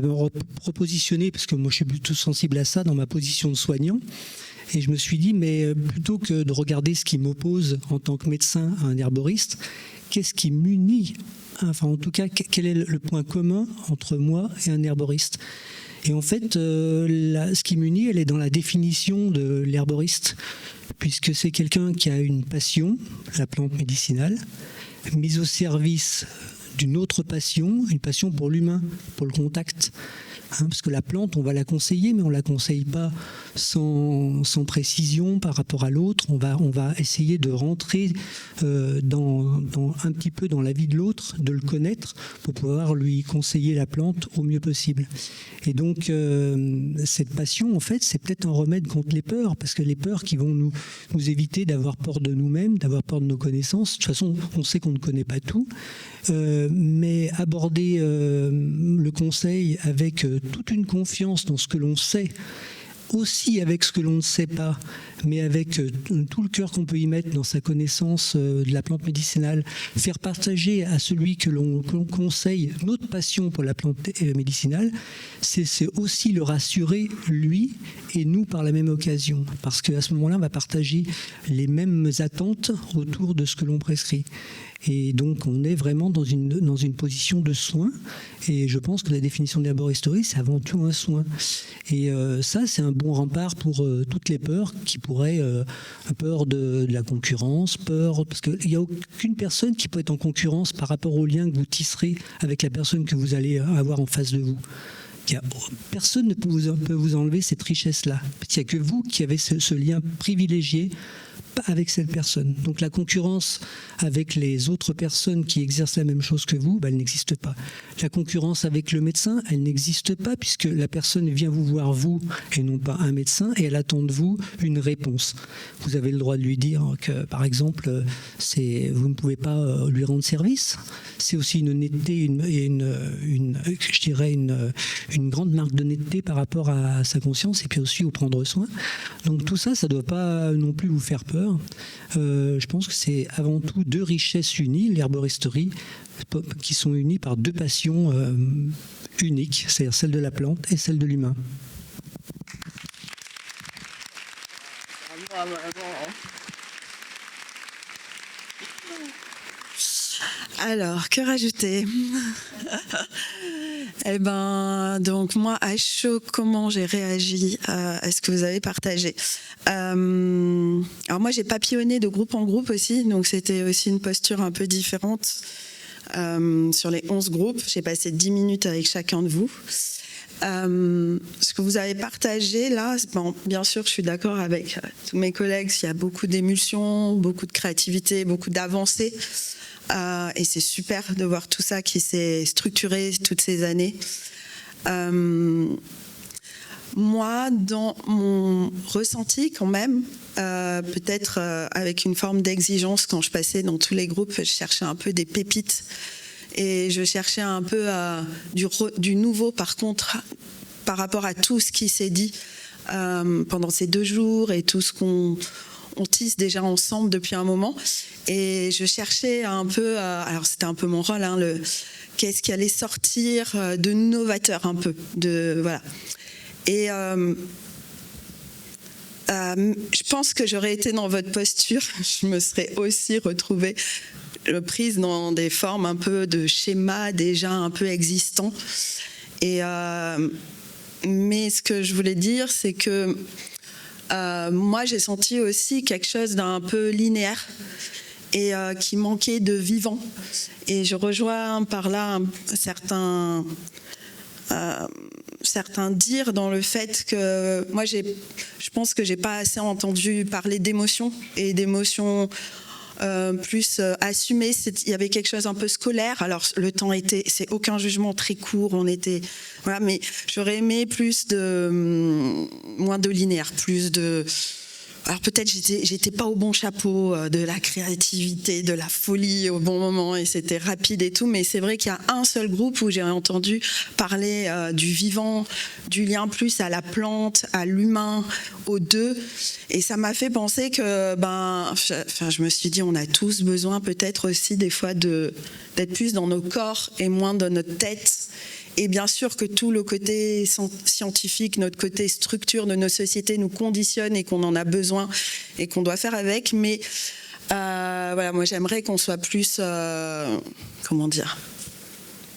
repositionné, parce que moi, je suis plutôt sensible à ça dans ma position de soignant. Et je me suis dit, mais plutôt que de regarder ce qui m'oppose en tant que médecin à un herboriste, qu'est-ce qui m'unit ? Enfin, en tout cas, quel est le point commun entre moi et un herboriste ? Et en fait, ce qui m'unit, elle est dans la définition de l'herboriste, puisque c'est quelqu'un qui a une passion, la plante médicinale, mise au service d'une autre passion, une passion pour l'humain, pour le contact. Parce que la plante, on va la conseiller, mais on ne la conseille pas sans précision par rapport à l'autre. On va essayer de rentrer un petit peu dans la vie de l'autre, de le connaître, pour pouvoir lui conseiller la plante au mieux possible. Et donc, cette passion, en fait, c'est peut-être un remède contre les peurs, parce que les peurs qui vont nous éviter d'avoir peur de nous-mêmes, d'avoir peur de nos connaissances. De toute façon, on sait qu'on ne connaît pas tout, mais aborder le conseil avec toute une confiance dans ce que l'on sait, aussi avec ce que l'on ne sait pas, mais avec tout le cœur qu'on peut y mettre dans sa connaissance de la plante médicinale, faire partager à celui que l'on conseille notre passion pour la plante médicinale, c'est aussi le rassurer, lui et nous, par la même occasion. Parce qu'à ce moment-là, on va partager les mêmes attentes autour de ce que l'on prescrit. Et donc, on est vraiment dans une position de soin. Et je pense que la définition de l'herboristerie, c'est avant tout un soin. Et ça, c'est un bon rempart pour toutes les peurs qui pourraient... peur de la concurrence, parce qu'il n'y a aucune personne qui peut être en concurrence par rapport au lien que vous tisserez avec la personne que vous allez avoir en face de vous. Personne ne peut vous enlever cette richesse-là. Il n'y a que vous qui avez ce lien privilégié avec cette personne. Donc la concurrence avec les autres personnes qui exercent la même chose que vous, elle n'existe pas. La concurrence avec le médecin, elle n'existe pas, puisque la personne vient vous voir vous et non pas un médecin, et elle attend de vous une réponse. Vous avez le droit de lui dire que, par exemple, vous ne pouvez pas lui rendre service. C'est aussi une honnêteté, je dirais une grande marque d'honnêteté par rapport à sa conscience, et puis aussi au prendre soin. Donc tout ça, ça ne doit pas non plus vous faire peur. Je pense que c'est avant tout deux richesses unies, l'herboristerie, qui sont unies par deux passions uniques, c'est-à-dire celle de la plante et celle de l'humain. Alors, que rajouter? Eh ben, donc moi, à chaud, comment j'ai réagi à ce que vous avez partagé? Alors moi, j'ai papillonné de groupe en groupe aussi, donc c'était aussi une posture un peu différente. Sur les 11 groupes, j'ai passé 10 minutes avec chacun de vous. Ce que vous avez partagé là, bon, bien sûr, je suis d'accord avec tous mes collègues, il y a beaucoup d'émulsion, beaucoup de créativité, beaucoup d'avancées. Et c'est super de voir tout ça qui s'est structuré toutes ces années. Moi, dans mon ressenti quand même, peut-être avec une forme d'exigence, quand je passais dans tous les groupes, je cherchais un peu des pépites. Et je cherchais un peu du nouveau, par contre, par rapport à tout ce qui s'est dit pendant ces 2 jours et tout ce qu'on tisse déjà ensemble depuis un moment. Et je cherchais un peu, alors c'était un peu mon rôle, hein, qu'est-ce qui allait sortir de novateur un peu, voilà. Et je pense que j'aurais été dans votre posture, je me serais aussi retrouvée prise dans des formes un peu de schémas déjà un peu existants. Et mais ce que je voulais dire, c'est que moi j'ai senti aussi quelque chose d'un peu linéaire et qui manquait de vivant. Et je rejoins par là certains dires dans le fait que moi je pense que j'ai pas assez entendu parler d'émotions et d'émotions plus assumées. Il y avait quelque chose un peu scolaire. Alors le temps c'est aucun jugement, très court, voilà, mais j'aurais aimé moins de linéaire, plus de. Alors peut-être j'étais pas au bon chapeau de la créativité, de la folie au bon moment, et c'était rapide et tout, mais c'est vrai qu'il y a un seul groupe où j'ai entendu parler du vivant, du lien plus à la plante, à l'humain, aux deux, et ça m'a fait penser que je me suis dit on a tous besoin peut-être aussi des fois d'être plus dans nos corps et moins dans notre tête. Et bien sûr que tout le côté scientifique, notre côté structure de nos sociétés nous conditionne et qu'on en a besoin et qu'on doit faire avec. Mais voilà, moi j'aimerais qu'on soit plus,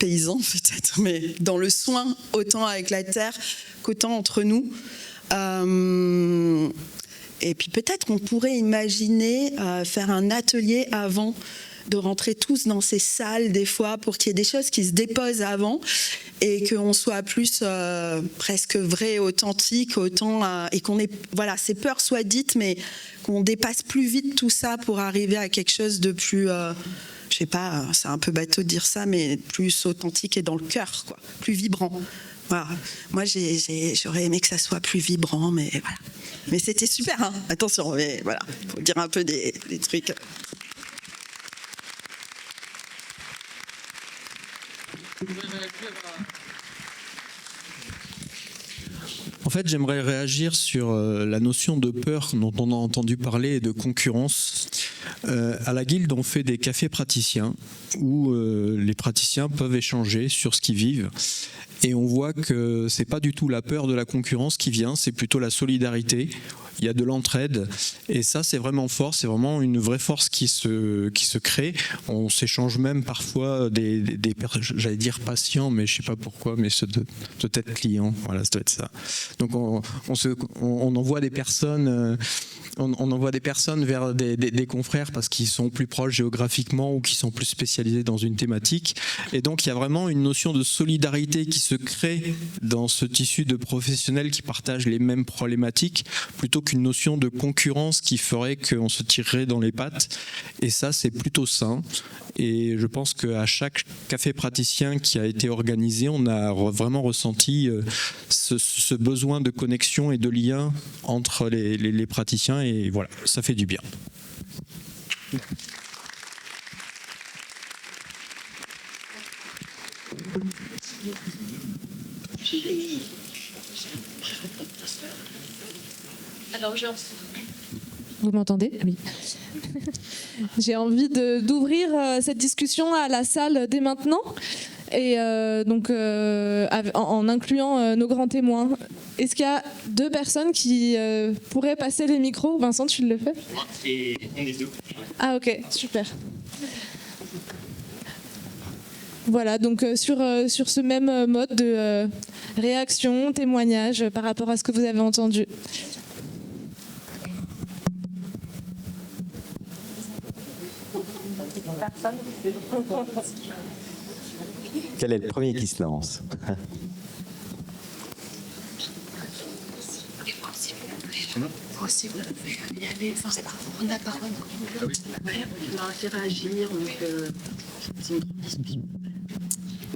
paysan peut-être, mais dans le soin, autant avec la terre qu'autant entre nous. Et puis peut-être qu'on pourrait imaginer faire un atelier avant de rentrer tous dans ces salles des fois pour qu'il y ait des choses qui se déposent avant et qu'on soit plus presque vrai, authentique, et qu'on ait, voilà, ces peurs soient dites, mais qu'on dépasse plus vite tout ça pour arriver à quelque chose de plus, je sais pas, c'est un peu bateau de dire ça, mais plus authentique et dans le cœur, quoi, plus vibrant. Voilà. Moi, j'aurais aimé que ça soit plus vibrant, mais voilà. Mais c'était super, hein. Attention, mais voilà, faut dire un peu des trucs. En fait, j'aimerais réagir sur la notion de peur dont on a entendu parler et de concurrence. À la Guilde, on fait des cafés praticiens où les praticiens peuvent échanger sur ce qu'ils vivent. Et on voit que c'est pas du tout la peur de la concurrence qui vient, c'est plutôt la solidarité. Il y a de l'entraide et ça c'est vraiment fort, c'est vraiment une vraie force qui se crée. On s'échange même parfois des j'allais dire patients, mais je sais pas pourquoi, mais peut-être clients. Voilà, ça doit être ça. Donc on envoie des personnes. On envoie des personnes vers des confrères parce qu'ils sont plus proches géographiquement ou qui sont plus spécialisés dans une thématique. Et donc il y a vraiment une notion de solidarité qui se crée dans ce tissu de professionnels qui partagent les mêmes problématiques, plutôt qu'une notion de concurrence qui ferait qu'on se tirerait dans les pattes. Et ça, c'est plutôt sain. Et je pense qu'à chaque café praticien qui a été organisé, on a vraiment ressenti ce besoin de connexion et de lien entre les praticiens. Et voilà, ça fait du bien. Alors, vous m'entendez? Oui. J'ai envie d'ouvrir cette discussion à la salle dès maintenant, et en incluant nos grands témoins. Est-ce qu'il y a 2 personnes qui pourraient passer les micros? Vincent, tu le fais? Et on est 2. Ah ok, super. Voilà, donc sur ce même mode de réaction, témoignage par rapport à ce que vous avez entendu. Quel est le premier qui se lance?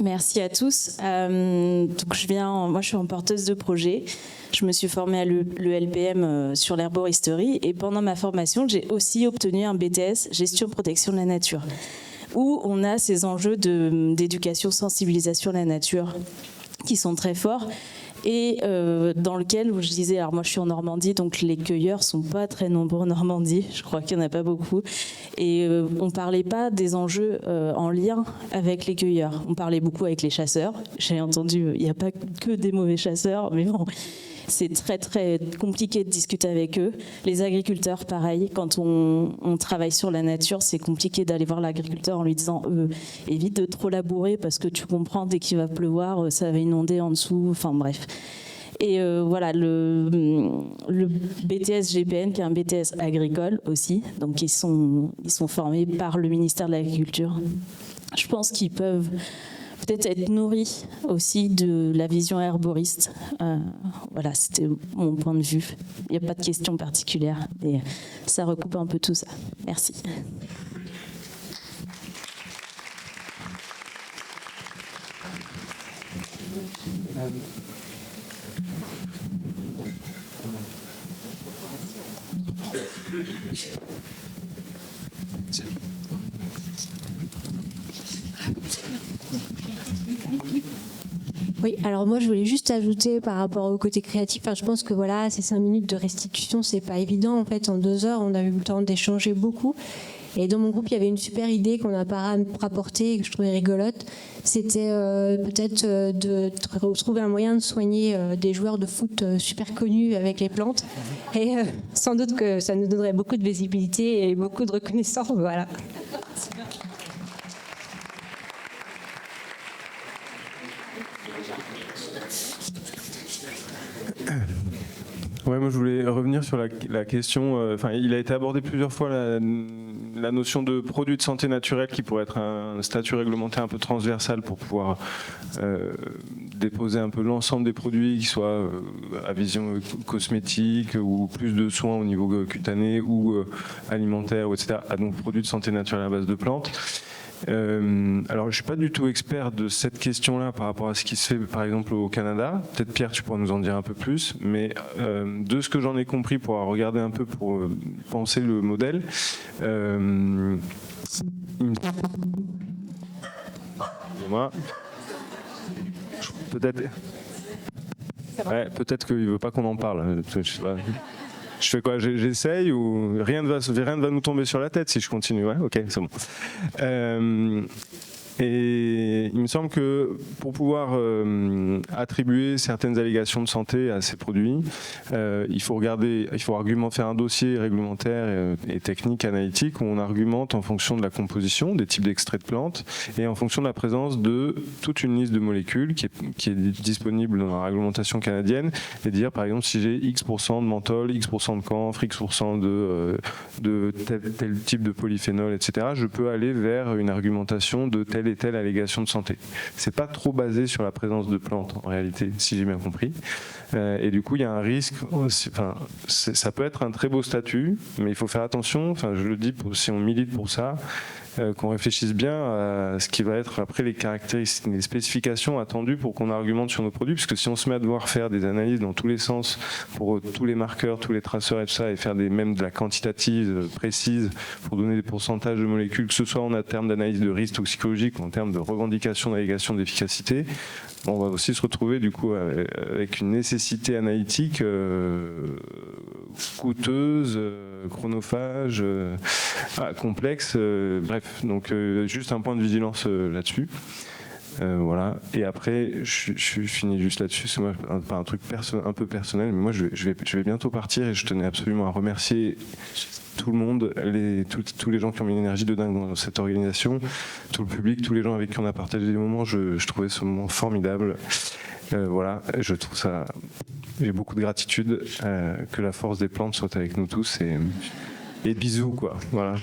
Merci à tous. Donc moi je suis en porteuse de projet. Je me suis formée à l'ELPM sur l'herboristerie et pendant ma formation, j'ai aussi obtenu un BTS Gestion Protection de la Nature. où on a ces enjeux d'éducation, sensibilisation à la nature qui sont très forts. Et dans lequel, où je disais, alors moi je suis en Normandie, donc les cueilleurs sont pas très nombreux en Normandie, je crois qu'il n'y en a pas beaucoup. Et on parlait pas des enjeux en lien avec les cueilleurs. On parlait beaucoup avec les chasseurs. J'ai entendu, il n'y a pas que des mauvais chasseurs, mais bon, c'est très très compliqué de discuter avec eux. Les agriculteurs, pareil, quand on travaille sur la nature, c'est compliqué d'aller voir l'agriculteur en lui disant évite de trop labourer parce que tu comprends, dès qu'il va pleuvoir, ça va inonder en dessous, enfin bref. Et voilà, le BTS GPN, qui est un BTS agricole aussi, donc ils sont formés par le ministère de l'Agriculture. Je pense qu'ils peuvent peut-être être nourris aussi de la vision herboriste. Voilà, c'était mon point de vue. Il n'y a pas de question particulière, et ça recoupe un peu tout ça. Merci. Oui, alors moi je voulais juste ajouter par rapport au côté créatif, je pense que voilà, ces 5 minutes de restitution, c'est pas évident. En fait, en 2 heures, on a eu le temps d'échanger beaucoup. Et dans mon groupe, il y avait une super idée qu'on n'a pas rapportée et que je trouvais rigolote. C'était peut-être de trouver un moyen de soigner des joueurs de foot super connus avec les plantes. Et sans doute que ça nous donnerait beaucoup de visibilité et beaucoup de reconnaissance. Voilà. Ouais, moi je voulais revenir sur la question. Il a été abordé plusieurs fois la notion de produit de santé naturelle qui pourrait être un statut réglementaire un peu transversal pour pouvoir déposer un peu l'ensemble des produits qui soient à vision cosmétique ou plus de soins au niveau cutané ou alimentaire, etc. Donc produits de santé naturelle à base de plantes. Alors, je suis pas du tout expert de cette question-là par rapport à ce qui se fait, par exemple, au Canada. Peut-être Pierre, tu pourras nous en dire un peu plus. Mais de ce que j'en ai compris, pour regarder un peu, pour penser le modèle, moi, peut-être qu'il veut pas qu'on en parle. Je sais pas. Je fais quoi? J'essaye ou rien ne va nous tomber sur la tête si je continue? Ouais, ok, c'est bon. Et il me semble que pour pouvoir attribuer certaines allégations de santé à ces produits, il faut faire un dossier réglementaire et technique analytique où on argumente en fonction de la composition, des types d'extraits de plantes et en fonction de la présence de toute une liste de molécules qui est disponible dans la réglementation canadienne, et dire par exemple si j'ai X% de menthol, X% de camphre, X% de tel type de polyphénol, etc., je peux aller vers une argumentation de telle et telle allégation de santé. C'est pas trop basé sur la présence de plantes en réalité, si j'ai bien compris. Et du coup, il y a un risque. Ça peut être un très beau statut, mais il faut faire attention. Je le dis si on milite pour ça, qu'on réfléchisse bien à ce qui va être après les caractéristiques, les spécifications attendues pour qu'on argumente sur nos produits, parce que si on se met à devoir faire des analyses dans tous les sens pour tous les marqueurs, tous les traceurs et tout ça, et faire même de la quantitative précise pour donner des pourcentages de molécules, que ce soit en termes d'analyse de risque toxicologique ou en termes de revendication d'allégation d'efficacité, on va aussi se retrouver du coup avec une nécessité analytique coûteuse, chronophage, complexe, bref, donc juste un point de vigilance là-dessus. Voilà. Et après, je finis juste là-dessus, c'est moi un truc un peu personnel, mais moi je vais bientôt partir et je tenais absolument à remercier tout le monde, tous les gens qui ont mis une énergie de dingue dans cette organisation, tout le public, tous les gens avec qui on a partagé des moments. Je trouvais ce moment formidable. Voilà, je trouve ça. J'ai beaucoup de gratitude que la force des plantes soit avec nous tous et bisous quoi. Voilà.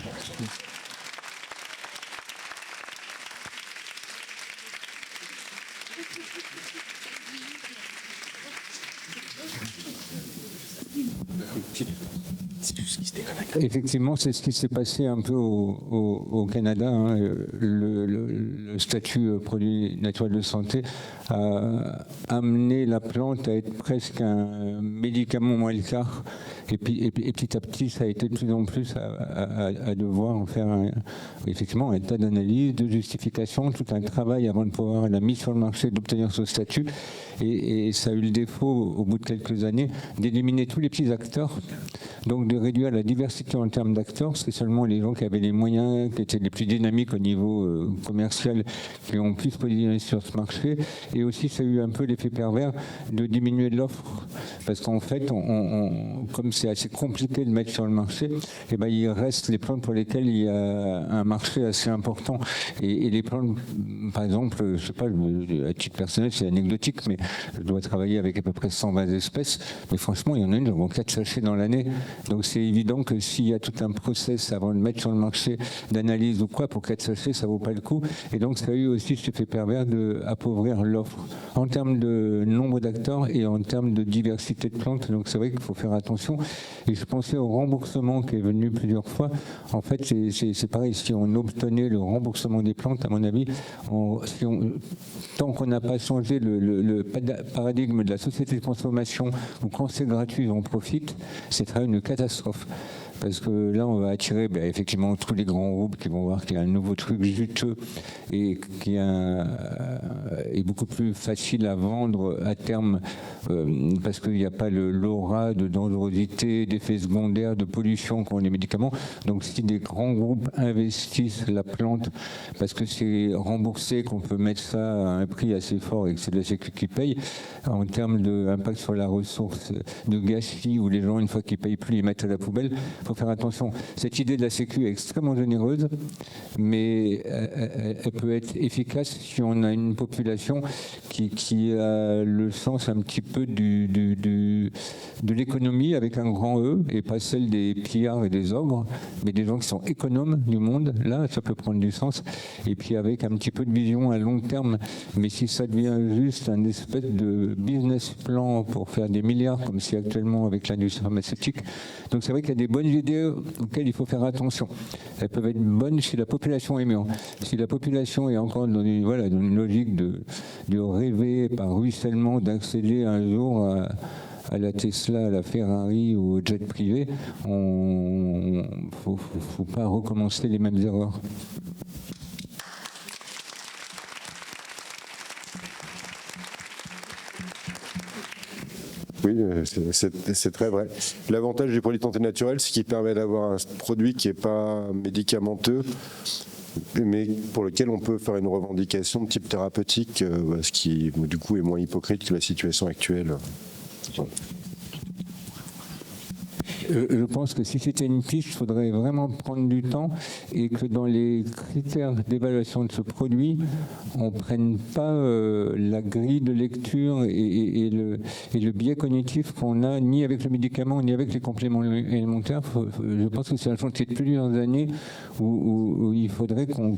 Effectivement, c'est ce qui s'est passé un peu au Canada. Hein. Le statut produit naturel de santé a amené la plante à être presque un médicament moins le quart. Et petit à petit, ça a été de plus en plus à devoir en faire effectivement un tas d'analyses, de justifications, tout un travail avant de pouvoir la mise sur le marché, d'obtenir ce statut. Et ça a eu le défaut, au bout de quelques années, d'éliminer tous les petits acteurs, donc de réduire la diversité en termes d'acteurs. C'est seulement les gens qui avaient les moyens, qui étaient les plus dynamiques au niveau commercial, qui ont pu se positionner sur ce marché. Et aussi, ça a eu un peu l'effet pervers de diminuer l'offre, parce qu'en fait, comme c'est assez compliqué de mettre sur le marché, eh ben, il reste les plantes pour lesquelles il y a un marché assez important. Et les plantes, par exemple, je ne sais pas, à titre personnel, c'est anecdotique, mais je dois travailler avec à peu près 120 espèces, mais franchement, il y en a une, j'en vends 4 sachets dans l'année. Donc c'est évident que s'il y a tout un process avant de mettre sur le marché d'analyse ou quoi, pour 4 sachets, ça ne vaut pas le coup. Et donc ça a eu aussi cet effet pervers d'appauvrir l'offre en termes de nombre d'acteurs et en termes de diversité de plantes. Donc c'est vrai qu'il faut faire attention. Et je pensais au remboursement qui est venu plusieurs fois. En fait, c'est pareil, si on obtenait le remboursement des plantes, à mon avis, tant qu'on n'a pas changé le paradigme de la société de consommation, où quand c'est gratuit, on profite, c'est une catastrophe. Parce que là, on va attirer effectivement tous les grands groupes qui vont voir qu'il y a un nouveau truc juteux et qui est beaucoup plus facile à vendre à terme parce qu'il n'y a pas l'aura de dangerosité, d'effets secondaires, de pollution qu'ont les médicaments. Donc si des grands groupes investissent la plante parce que c'est remboursé, qu'on peut mettre ça à un prix assez fort et que c'est la Sécu qui paye, en termes d'impact sur la ressource, de gâchis, où les gens, une fois qu'ils ne payent plus, ils mettent à la poubelle, il faut faire attention. Cette idée de la Sécu est extrêmement généreuse, mais elle peut être efficace si on a une population qui a le sens un petit peu de l'économie avec un grand E, et pas celle des pillards et des ogres, mais des gens qui sont économes du monde. Là, ça peut prendre du sens. Et puis avec un petit peu de vision à long terme. Mais si ça devient juste un espèce de business plan pour faire des milliards, comme c'est actuellement avec l'industrie pharmaceutique, donc c'est vrai qu'il y a des bonnes idées auxquelles il faut faire attention. Elles peuvent être bonnes si la population est mûre. Si la population est encore dans une logique de rêver par ruissellement d'accéder un jour à la Tesla, à la Ferrari ou au jet privé, il ne faut pas recommencer les mêmes erreurs. Oui, c'est très vrai. L'avantage du produit de santé naturelle, c'est qu'il permet d'avoir un produit qui n'est pas médicamenteux, mais pour lequel on peut faire une revendication de type thérapeutique, ce qui, du coup, est moins hypocrite que la situation actuelle. Je pense que si c'était une piste, il faudrait vraiment prendre du temps et que dans les critères d'évaluation de ce produit, on ne prenne pas la grille de lecture et le biais cognitif qu'on a ni avec le médicament ni avec les compléments alimentaires. Je pense que c'est un chantier de plusieurs années où il faudrait qu'on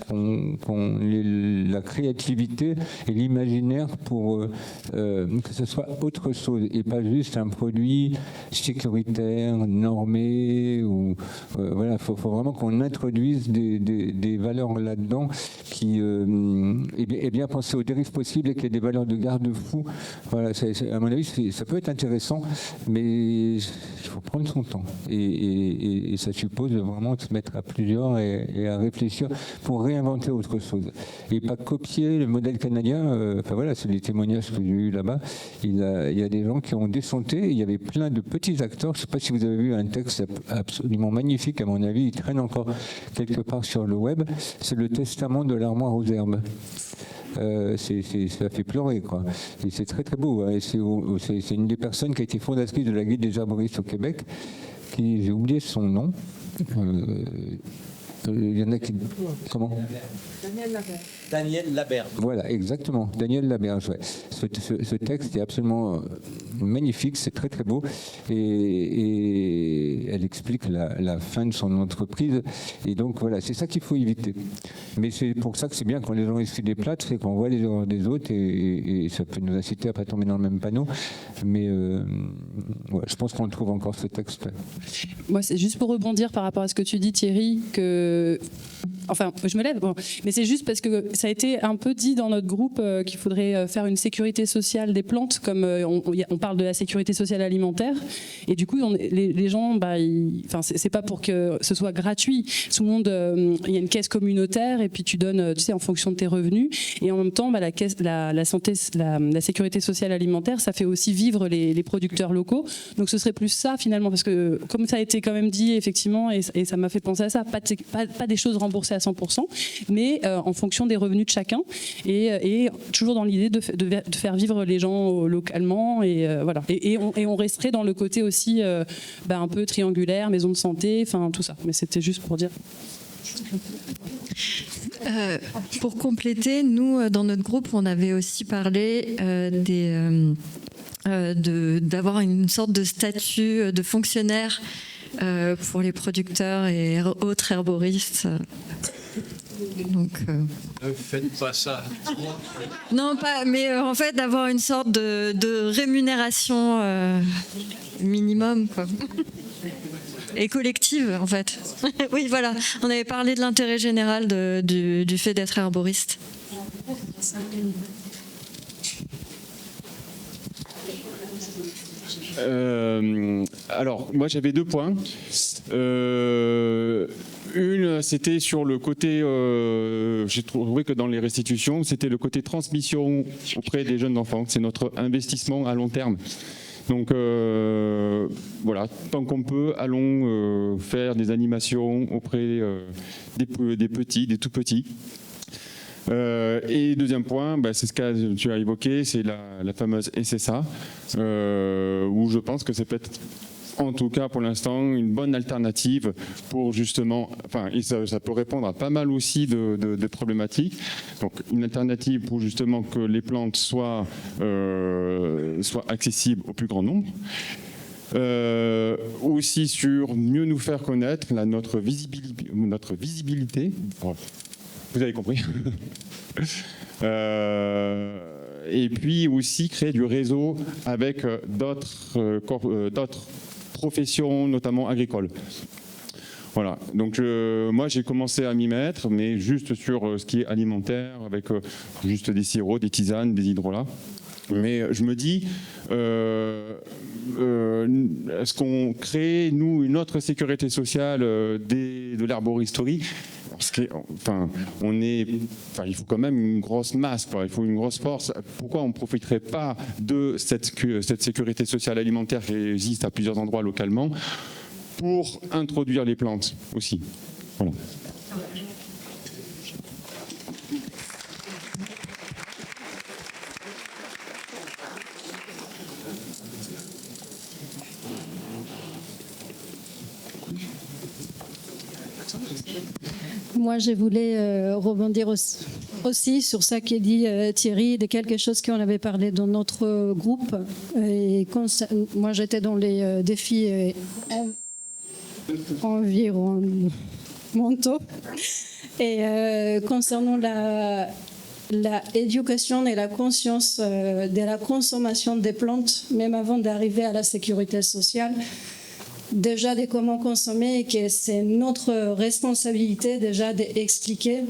ait la créativité et l'imaginaire pour que ce soit autre chose et pas juste un produit sécuritaire, normé, ou voilà, faut vraiment qu'on introduise des valeurs là-dedans qui et bien penser aux dérives possibles et qu'il y ait des valeurs de garde-fou. Voilà, à mon avis, ça peut être intéressant, mais il faut prendre son temps et ça suppose vraiment de se mettre à plusieurs et à réfléchir pour réinventer autre chose et pas copier le modèle canadien. Enfin voilà, c'est les témoignages que j'ai eu là-bas. Il y a des gens qui ont déchanté. Il y avait plein de petits acteurs. Je ne sais pas si vous avez vu un texte absolument magnifique, à mon avis, il traîne encore quelque part sur le web. C'est le testament de l'armoire aux herbes. Ça fait pleurer, quoi. Et c'est très très beau. Hein. C'est une des personnes qui a été fondatrice de la Guilde des herboristes au Québec, j'ai oublié son nom. Il y en a qui... Comment ? Daniel Laberge. Voilà, exactement. Daniel Laberge, ouais. Ce texte est absolument magnifique, c'est très très beau. Et elle explique la fin de son entreprise. Et donc voilà, c'est ça qu'il faut éviter. Mais c'est pour ça que c'est bien quand les gens essuient des plâtres, c'est qu'on voit les erreurs des autres et ça peut nous inciter à pas tomber dans le même panneau. Mais ouais, je pense qu'on trouve encore ce texte. Moi, c'est juste pour rebondir par rapport à ce que tu dis, Thierry, que... Enfin, je me lève, bon. Mais c'est juste parce que ça a été un peu dit dans notre groupe qu'il faudrait faire une sécurité sociale des plantes, comme on parle de la sécurité sociale alimentaire. Et du coup, les gens, enfin, c'est pas pour que ce soit gratuit. Tout le monde, il y a une caisse communautaire et puis tu donnes, tu sais, en fonction de tes revenus. Et en même temps, la sécurité sociale alimentaire, ça fait aussi vivre les producteurs locaux. Donc ce serait plus ça finalement, parce que comme ça a été quand même dit effectivement, et ça m'a fait penser à ça, pas des choses remboursées à 100%, mais en fonction des revenus de chacun, et toujours dans l'idée de faire vivre les gens localement, et voilà. Et on resterait dans le côté aussi un peu triangulaire, maison de santé, enfin tout ça. Mais c'était juste pour dire. Pour compléter, nous, dans notre groupe, on avait aussi parlé d'avoir une sorte de statut de fonctionnaire pour les producteurs et autres herboristes. Donc, ne faites pas ça. Non, pas, mais en fait d'avoir une sorte de rémunération minimum, quoi. Et collective, en fait. Oui, voilà. On avait parlé de l'intérêt général du fait d'être herboriste. Alors, moi j'avais 2 points. Une, c'était sur le côté, j'ai trouvé que dans les restitutions, c'était le côté transmission auprès des jeunes enfants. C'est notre investissement à long terme. Donc voilà, tant qu'on peut, allons faire des animations auprès des petits, des tout petits. Et deuxième point, c'est ce que tu as évoqué, c'est la fameuse SSA, où je pense que c'est peut-être, en tout cas pour l'instant, une bonne alternative pour justement, enfin, et ça peut répondre à pas mal aussi de problématiques. Donc une alternative pour justement que les plantes soient accessibles au plus grand nombre. Aussi sur mieux nous faire connaître notre visibilité. Vous avez compris. Et puis aussi créer du réseau avec d'autres professions, notamment agricoles. Voilà, donc moi j'ai commencé à m'y mettre, mais juste sur ce qui est alimentaire, avec juste des sirops, des tisanes, des hydrolats. Mais je me dis, est-ce qu'on crée, nous, une autre sécurité sociale de l'herboristerie ? Parce que, il faut quand même une grosse masse, quoi. Il faut une grosse force. Pourquoi on ne profiterait pas de cette sécurité sociale alimentaire qui existe à plusieurs endroits localement pour introduire les plantes aussi? Voilà. Moi, je voulais rebondir aussi sur ça qu'a dit Thierry, de quelque chose qu'on avait parlé dans notre groupe. Et moi, j'étais dans les défis environnementaux. Et concernant la éducation et la conscience de la consommation des plantes, même avant d'arriver à la sécurité sociale, déjà de comment consommer, et que c'est notre responsabilité déjà d'expliquer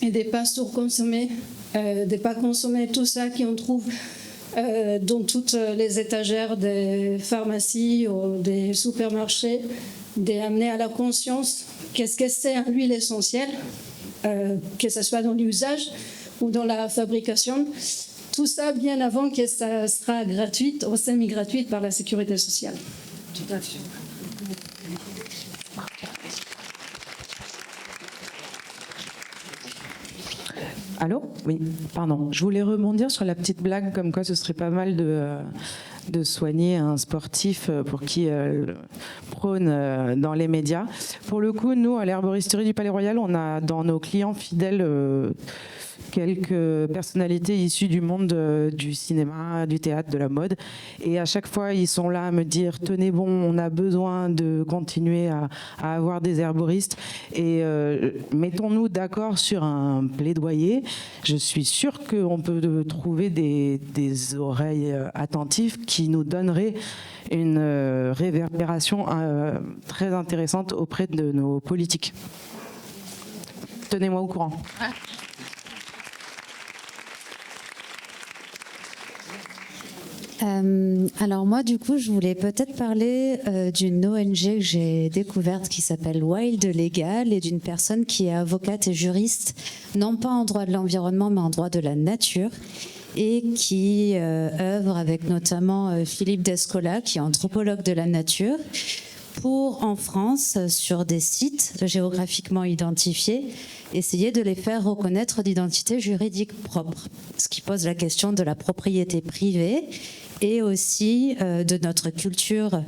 et de ne pas surconsommer, de ne pas consommer tout ça qu'on trouve dans toutes les étagères des pharmacies ou des supermarchés, d'amener à la conscience qu'est-ce que c'est l'huile essentielle, que ce soit dans l'usage ou dans la fabrication. Tout ça bien avant que ça sera gratuite ou semi-gratuite par la sécurité sociale. Tout à fait. Allô? Oui, pardon. Je voulais rebondir sur la petite blague comme quoi ce serait pas mal de soigner un sportif pour qui prône dans les médias. Pour le coup, nous, à l'herboristerie du Palais Royal, on a dans nos clients fidèles quelques personnalités issues du monde du cinéma, du théâtre, de la mode. Et à chaque fois, ils sont là à me dire « Tenez bon, on a besoin de continuer à avoir des herboristes et mettons-nous d'accord sur un plaidoyer. » Je suis sûre qu'on peut trouver des oreilles attentives qui nous donneraient une réverbération très intéressante auprès de nos politiques. Tenez-moi au courant. Alors moi, du coup, je voulais peut-être parler d'une ONG que j'ai découverte qui s'appelle Wild Legal et d'une personne qui est avocate et juriste, non pas en droit de l'environnement, mais en droit de la nature, et qui œuvre avec notamment Philippe Descola, qui est anthropologue de la nature, pour, en France, sur des sites géographiquement identifiés, essayer de les faire reconnaître d'identité juridique propre, ce qui pose la question de la propriété privée et aussi de notre culture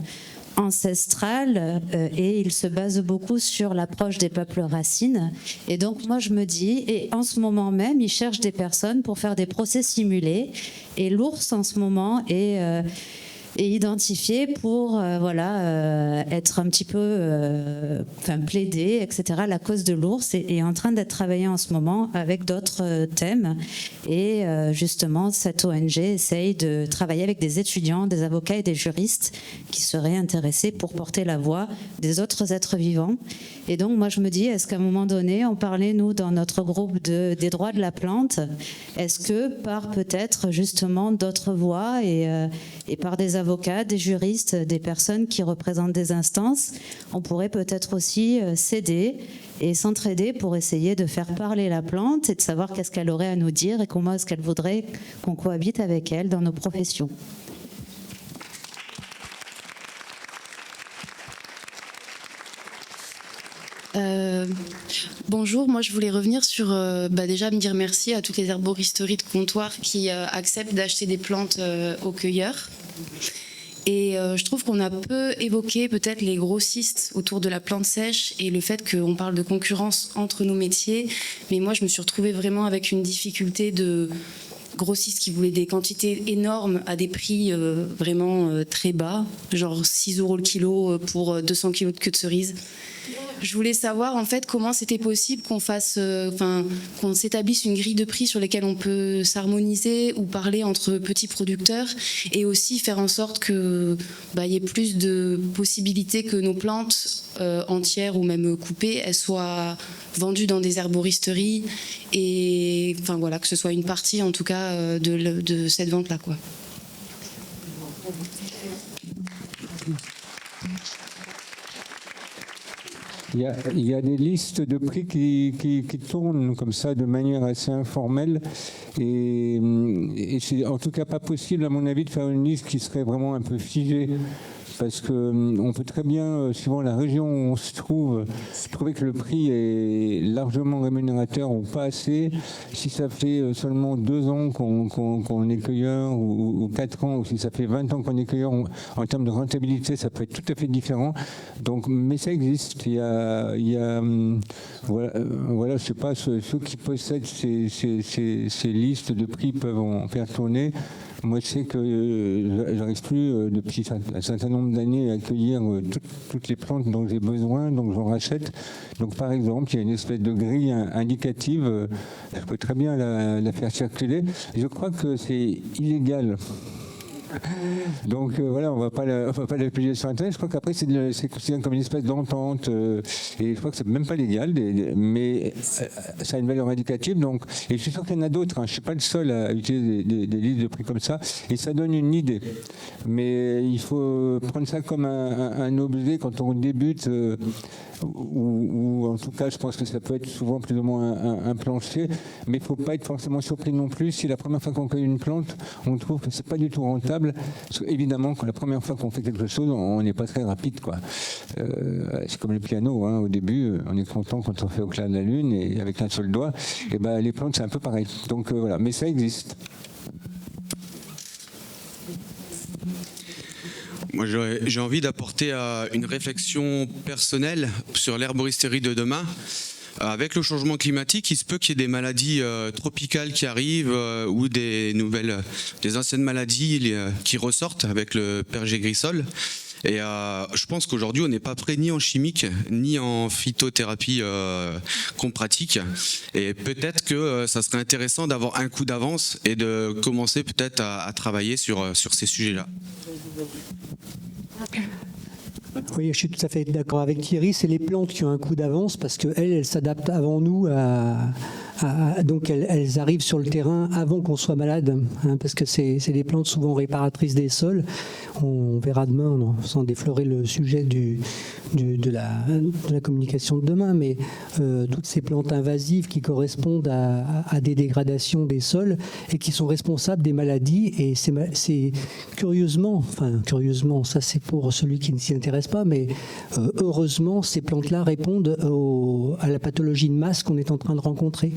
ancestrale, et il se base beaucoup sur l'approche des peuples racines. Et donc moi je me dis, et en ce moment même, ils cherchent des personnes pour faire des procès simulés, et l'ours en ce moment est identifié pour être un petit peu plaider, etc. La cause de l'ours est en train d'être travaillée en ce moment avec d'autres thèmes, et justement cette ONG essaye de travailler avec des étudiants, des avocats et des juristes qui seraient intéressés pour porter la voix des autres êtres vivants. Et donc moi je me dis, est-ce qu'à un moment donné, on parlait nous dans notre groupe des droits de la plante, est-ce que par peut-être justement d'autres voix et par des avocats, des juristes, des personnes qui représentent des instances, on pourrait peut-être aussi s'aider et s'entraider pour essayer de faire parler la plante et de savoir qu'est-ce qu'elle aurait à nous dire et comment est-ce qu'elle voudrait qu'on cohabite avec elle dans nos professions. Bonjour, moi je voulais revenir sur déjà me dire merci à toutes les herboristeries de comptoir qui acceptent d'acheter des plantes aux cueilleurs. Et je trouve qu'on a peu évoqué peut-être les grossistes autour de la plante sèche et le fait qu'on parle de concurrence entre nos métiers. Mais moi je me suis retrouvée vraiment avec une difficulté de grossistes qui voulaient des quantités énormes à des prix vraiment très bas, genre 6 € le kilo pour 200 kilos de queue de cerise. Je voulais savoir en fait comment c'était possible qu'on fasse, qu'on s'établisse une grille de prix sur lesquelles on peut s'harmoniser ou parler entre petits producteurs, et aussi faire en sorte que y ait plus de possibilités que nos plantes entières ou même coupées, elles soient vendues dans des herboristeries, et que ce soit une partie en tout cas de cette vente là quoi. Il y a des listes de prix qui tournent comme ça de manière assez informelle, et c'est en tout cas pas possible à mon avis de faire une liste qui serait vraiment un peu figée, parce qu'on peut très bien, suivant la région où on se trouve, trouver que le prix est largement rémunérateur ou pas assez. Si ça fait seulement 2 ans qu'on est cueilleur, ou 4 ans, ou si ça fait 20 ans qu'on est cueilleur, en termes de rentabilité, ça peut être tout à fait différent. Donc, mais ça existe. Il y a je sais pas, ceux qui possèdent ces listes de prix peuvent en faire tourner. Moi, je sais que j'arrive plus depuis un certain nombre d'années à accueillir toutes les plantes dont j'ai besoin, donc j'en rachète. Donc, par exemple, il y a une espèce de grille indicative. Je peux très bien la faire circuler. Je crois que c'est illégal. Donc on va pas la publier sur Internet. Je crois qu'après c'est considéré comme une espèce d'entente, et je crois que c'est même pas légal, mais ça a une valeur indicative. Donc, et je suis sûr qu'il y en a d'autres. Je suis pas le seul à utiliser des listes de prix comme ça, et ça donne une idée. Mais il faut prendre ça comme un objet quand on débute, ou en tout cas, je pense que ça peut être souvent plus ou moins un plancher. Mais il faut pas être forcément surpris non plus si la première fois qu'on cueille une plante, on trouve que c'est pas du tout rentable. formidable. Parce que, évidemment, quand la première fois qu'on fait quelque chose, on n'est pas très rapide, quoi. C'est comme le piano, hein. Au début, on est content quand on fait au clair de la lune et avec un seul doigt. Et ben, les plantes, c'est un peu pareil. Donc voilà, mais ça existe. Moi, j'ai envie d'apporter une réflexion personnelle sur l'herboristerie de demain. Avec le changement climatique, il se peut qu'il y ait des maladies tropicales qui arrivent ou des anciennes maladies qui ressortent avec le pergé grisole. Et je pense qu'aujourd'hui, on n'est pas prêt ni en chimique, ni en phytothérapie qu'on pratique. Et peut-être que ça serait intéressant d'avoir un coup d'avance et de commencer peut-être à travailler sur ces sujets-là. Oui, je suis tout à fait d'accord avec Thierry. C'est les plantes qui ont un coup d'avance parce qu'elles s'adaptent avant nous donc elles arrivent sur le terrain avant qu'on soit malade, hein, parce que c'est des plantes souvent réparatrices des sols. On verra demain, sans déflorer le sujet de la communication de demain, mais toutes ces plantes invasives qui correspondent à des dégradations des sols et qui sont responsables des maladies. Et c'est curieusement, ça c'est pour celui qui ne s'y intéresse pas, mais heureusement, ces plantes-là répondent à la pathologie de masse qu'on est en train de rencontrer.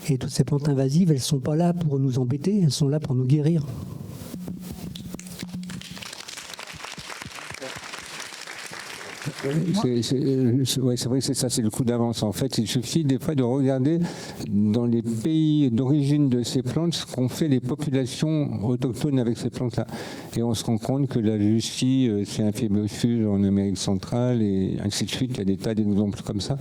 Et toutes ces plantes invasives, elles ne sont pas là pour nous embêter, elles sont là pour nous guérir. C'est vrai que c'est ça, c'est le coup d'avance. En fait, il suffit des fois de regarder dans les pays d'origine de ces plantes ce qu'ont fait les populations autochtones avec ces plantes-là. Et on se rend compte que la Justie, c'est un Phoebus en Amérique centrale et ainsi de suite. Il y a des tas d'exemples comme ça.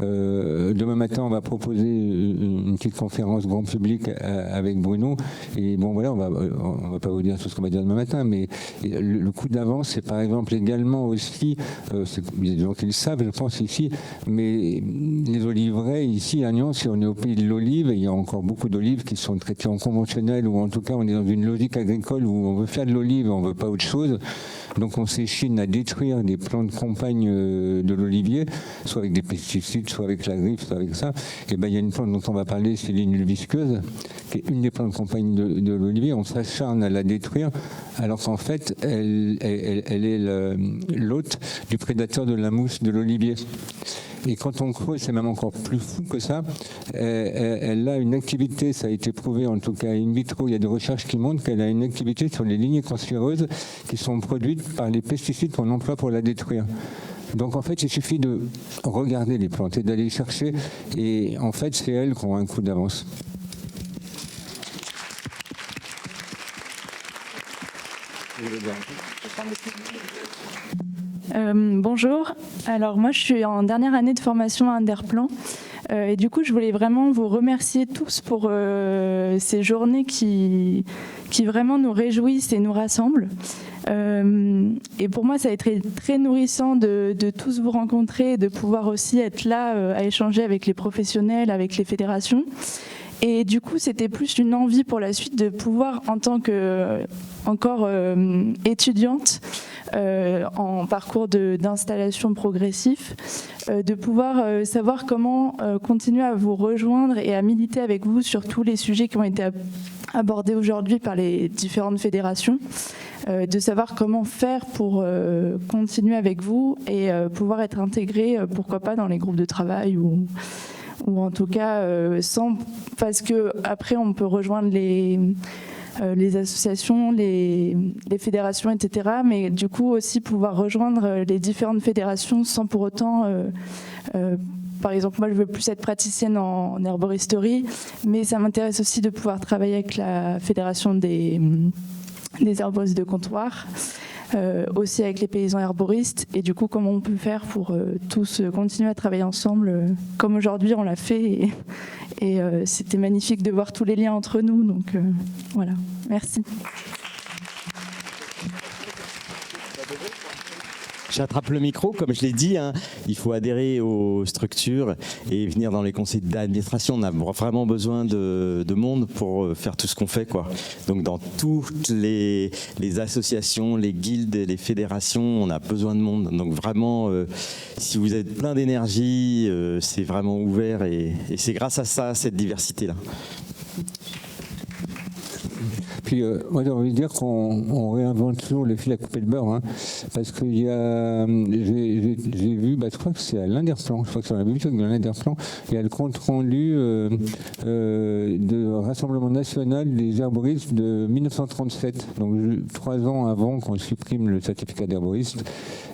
Demain matin, on va proposer une petite conférence grand public avec Bruno. Et bon, voilà, on va pas vous dire tout ce qu'on va dire demain matin, mais le coup d'avance, c'est par exemple également aussi, il y a des gens qui le savent, je pense ici, mais les oliveraies, ici à Nyon, si on est au pays de l'olive, il y a encore beaucoup d'olives qui sont traitées en conventionnel, ou en tout cas, on est dans une logique agricole où on veut faire de l'olive, on veut pas autre chose. Donc on s'échine à détruire des plantes compagnes de l'olivier, soit avec des pesticides, soit avec la griffe, soit avec ça. Et ben il y a une plante dont on va parler, c'est l'inule visqueuse, qui est une des plantes compagnes de l'olivier. On s'acharne à la détruire, alors qu'en fait, elle est l'hôte du prédateur de la mousse de l'olivier. Et quand on creuse, c'est même encore plus fou que ça. Elle a une activité, ça a été prouvé en tout cas in vitro, il y a des recherches qui montrent qu'elle a une activité sur les lignées cancéreuses qui sont produites par les pesticides qu'on emploie pour la détruire. Donc en fait, il suffit de regarder les plantes et d'aller chercher. Et en fait, c'est elles qui ont un coup d'avance. Bonjour, alors moi je suis en dernière année de formation à Underplan et du coup je voulais vraiment vous remercier tous pour ces journées qui vraiment nous réjouissent et nous rassemblent. Et pour moi ça a été très nourrissant de tous vous rencontrer et de pouvoir aussi être là à échanger avec les professionnels, avec les fédérations. Et du coup, c'était plus une envie pour la suite de pouvoir, en tant que encore étudiante en parcours d'installation progressif, de pouvoir savoir comment continuer à vous rejoindre et à militer avec vous sur tous les sujets qui ont été abordés aujourd'hui par les différentes fédérations, de savoir comment faire pour continuer avec vous et pouvoir être intégré, pourquoi pas, dans les groupes de travail ou en tout cas parce que après on peut rejoindre les associations, les fédérations, etc. Mais du coup aussi pouvoir rejoindre les différentes fédérations sans pour autant par exemple, moi je veux plus être praticienne en herboristerie, mais ça m'intéresse aussi de pouvoir travailler avec la fédération des herboristes de comptoir. Aussi avec les paysans herboristes, et du coup comment on peut faire pour tous continuer à travailler ensemble comme aujourd'hui on l'a fait, et c'était magnifique de voir tous les liens entre nous, donc voilà, merci. J'attrape le micro, comme je l'ai dit, hein, il faut adhérer aux structures et venir dans les conseils d'administration. On a vraiment besoin de monde pour faire tout ce qu'on fait, quoi. Donc dans toutes les associations, les guildes, les fédérations, on a besoin de monde. Donc vraiment, si vous êtes plein d'énergie, c'est vraiment ouvert et c'est grâce à ça, cette diversité-là. Puis moi j'ai envie de dire qu'on réinvente toujours le fil à couper le beurre, hein, parce que j'ai vu, je crois que c'est à l'Inderplan, je crois que c'est dans la bibliothèque de l'Inderplan, il y a le compte rendu de Rassemblement national des herboristes de 1937, donc 3 ans avant qu'on supprime le certificat d'herboriste.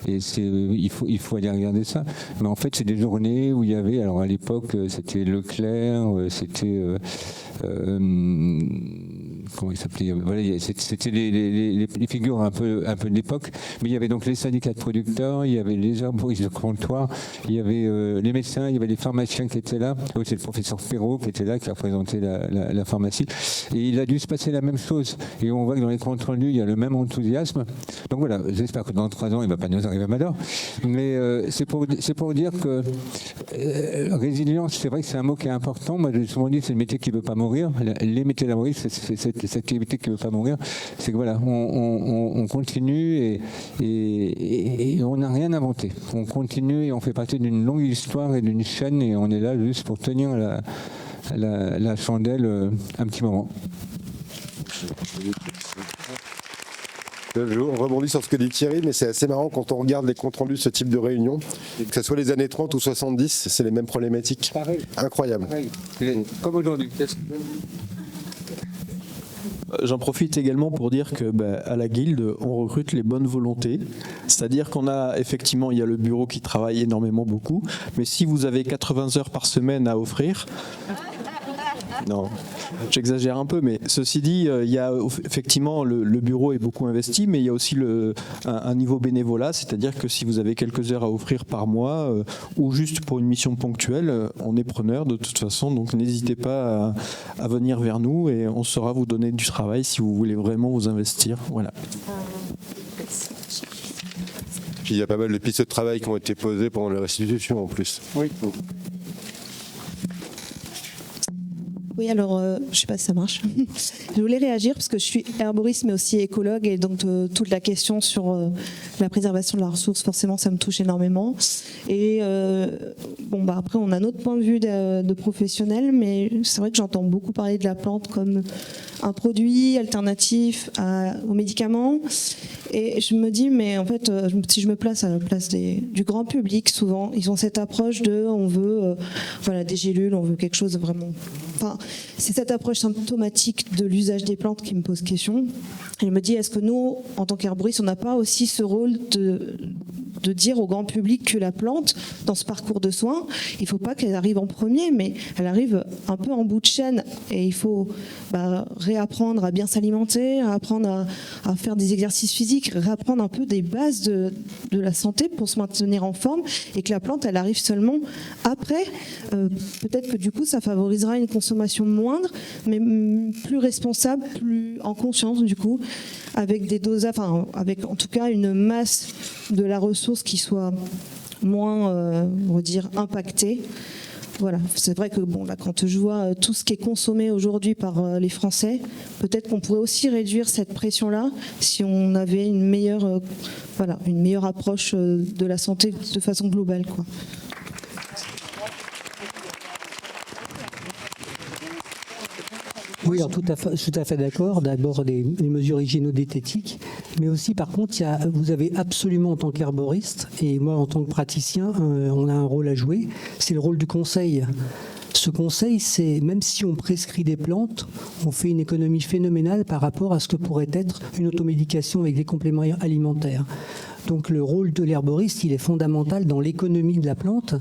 Et il faut aller regarder ça. Mais en fait, c'est des journées où il y avait, alors à l'époque, c'était Leclerc, c'était comment il s'appelait, voilà, c'était les figures un peu de l'époque, mais il y avait donc les syndicats de producteurs, il y avait les herboristes de comptoir, il y avait les médecins, il y avait les pharmaciens qui étaient là, c'est le professeur Perrault qui était là, qui représentait la pharmacie, et il a dû se passer la même chose, et on voit que dans les comptes rendus, il y a le même enthousiasme. Donc voilà, j'espère que dans 3 ans, il ne va pas nous arriver à malheur, mais c'est pour dire que résilience, c'est vrai que c'est un mot qui est important. Moi, j'ai souvent dit, c'est le métier qui ne veut pas mourir, les métiers d'herboriste, c'est cette activité qui ne veut pas mourir, c'est que voilà, on continue et on n'a rien inventé. On continue et on fait partie d'une longue histoire et d'une chaîne et on est là juste pour tenir la chandelle un petit moment. Je rebondis sur ce que dit Thierry, mais c'est assez marrant quand on regarde les comptes rendus de ce type de réunion, que ce soit les années 30 ou 70, c'est les mêmes problématiques. Pareil. Incroyable. Pareil. Comme aujourd'hui. J'en profite également pour dire que à la Guilde, on recrute les bonnes volontés. C'est-à-dire qu'on a effectivement, il y a le bureau qui travaille énormément beaucoup, mais si vous avez 80 heures par semaine à offrir... Non, j'exagère un peu, mais ceci dit, il y a effectivement le bureau est beaucoup investi, mais il y a aussi un niveau bénévolat, c'est-à-dire que si vous avez quelques heures à offrir par mois ou juste pour une mission ponctuelle, on est preneur de toute façon, donc n'hésitez pas à venir vers nous et on saura vous donner du travail si vous voulez vraiment vous investir. Voilà. Puis il y a pas mal de pistes de travail qui ont été posées pendant la restitution en plus. Oui. Oui, alors, je ne sais pas si ça marche. Je voulais réagir parce que je suis herboriste mais aussi écologue et donc toute la question sur la préservation de la ressource, forcément, ça me touche énormément. Et après, on a notre point de vue de professionnel, mais c'est vrai que j'entends beaucoup parler de la plante comme un produit alternatif aux médicaments. Et je me dis, mais en fait, si je me place à la place du grand public, souvent, ils ont cette approche de on veut des gélules, on veut quelque chose de vraiment... Enfin, c'est cette approche symptomatique de l'usage des plantes qui me pose question. Et je me dis, est-ce que nous, en tant qu'herboristes, on n'a pas aussi ce rôle de dire au grand public que la plante, dans ce parcours de soins, il ne faut pas qu'elle arrive en premier, mais elle arrive un peu en bout de chaîne. Et il faut réapprendre à bien s'alimenter, apprendre à faire des exercices physiques, réapprendre un peu des bases de la santé pour se maintenir en forme, et que la plante, elle arrive seulement après. Peut-être que du coup, ça favorisera une consommation moindre, mais plus responsable, plus en conscience du coup, avec des dosages, avec en tout cas une masse de la ressource qui soit moins, on va dire, impactée. Voilà, c'est vrai que là, quand je vois tout ce qui est consommé aujourd'hui par les Français, peut-être qu'on pourrait aussi réduire cette pression-là si on avait une meilleure approche de la santé de façon globale, quoi. Oui, alors tout à fait d'accord. D'abord, les mesures hygiéno-diététiques, mais aussi, par contre, vous avez absolument, en tant qu'herboriste, et moi, en tant que praticien, on a un rôle à jouer. C'est le rôle du conseil. Ce conseil, c'est même si on prescrit des plantes, on fait une économie phénoménale par rapport à ce que pourrait être une automédication avec des compléments alimentaires. Donc le rôle de l'herboriste, il est fondamental dans l'économie de la plante.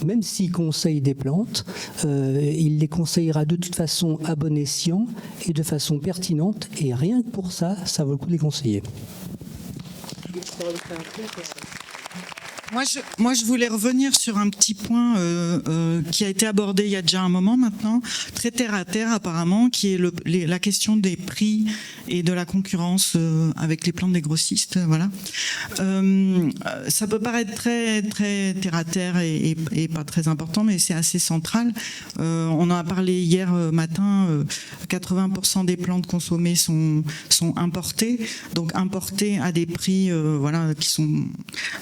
Même s'il conseille des plantes, il les conseillera de toute façon à bon escient et de façon pertinente. Et rien que pour ça, ça vaut le coup de les conseiller. Moi, je voulais revenir sur un petit point qui a été abordé il y a déjà un moment maintenant, très terre à terre apparemment, qui est la question des prix et de la concurrence avec les plantes des grossistes. Voilà. Ça peut paraître très, très terre à terre et pas très important, mais c'est assez central. On en a parlé hier matin. 80% des plantes consommées sont importées, donc importées à des prix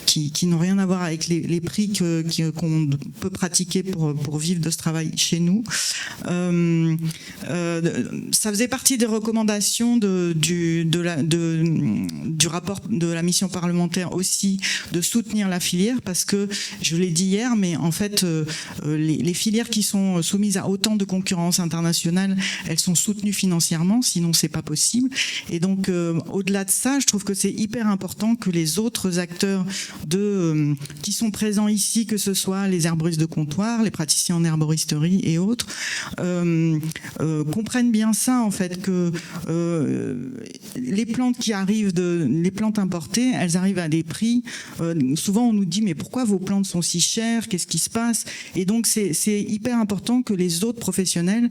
qui n'ont rien rien à voir avec les prix qu'on peut pratiquer pour vivre de ce travail chez nous. Ça faisait partie des recommandations du rapport de la mission parlementaire aussi, de soutenir la filière, parce que, je l'ai dit hier, mais en fait, les filières qui sont soumises à autant de concurrence internationale, elles sont soutenues financièrement, sinon c'est pas possible. Et donc, au-delà de ça, je trouve que c'est hyper important que les autres acteurs qui sont présents ici, que ce soit les herboristes de comptoir, les praticiens en herboristerie et autres, comprennent bien ça, en fait, que les plantes qui arrivent, les plantes importées, elles arrivent à des prix. Souvent, on nous dit, mais pourquoi vos plantes sont si chères? Qu'est-ce qui se passe? Et donc, c'est hyper important que les autres professionnels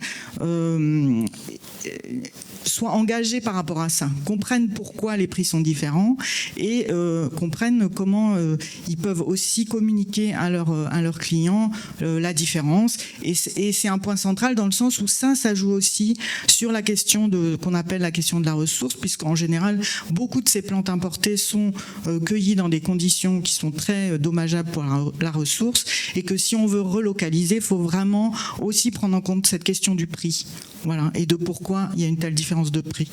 soient engagés par rapport à ça, comprennent pourquoi les prix sont différents et comprennent comment ils peuvent aussi communiquer à leurs clients la différence. Et c'est un point central dans le sens où ça joue aussi sur la question qu'on appelle la question de la ressource, puisqu'en général, beaucoup de ces plantes importées sont cueillies dans des conditions qui sont très dommageables pour la ressource, et que si on veut relocaliser, il faut vraiment aussi prendre en compte cette question du prix. Voilà, et de pourquoi il y a une telle différence de prix.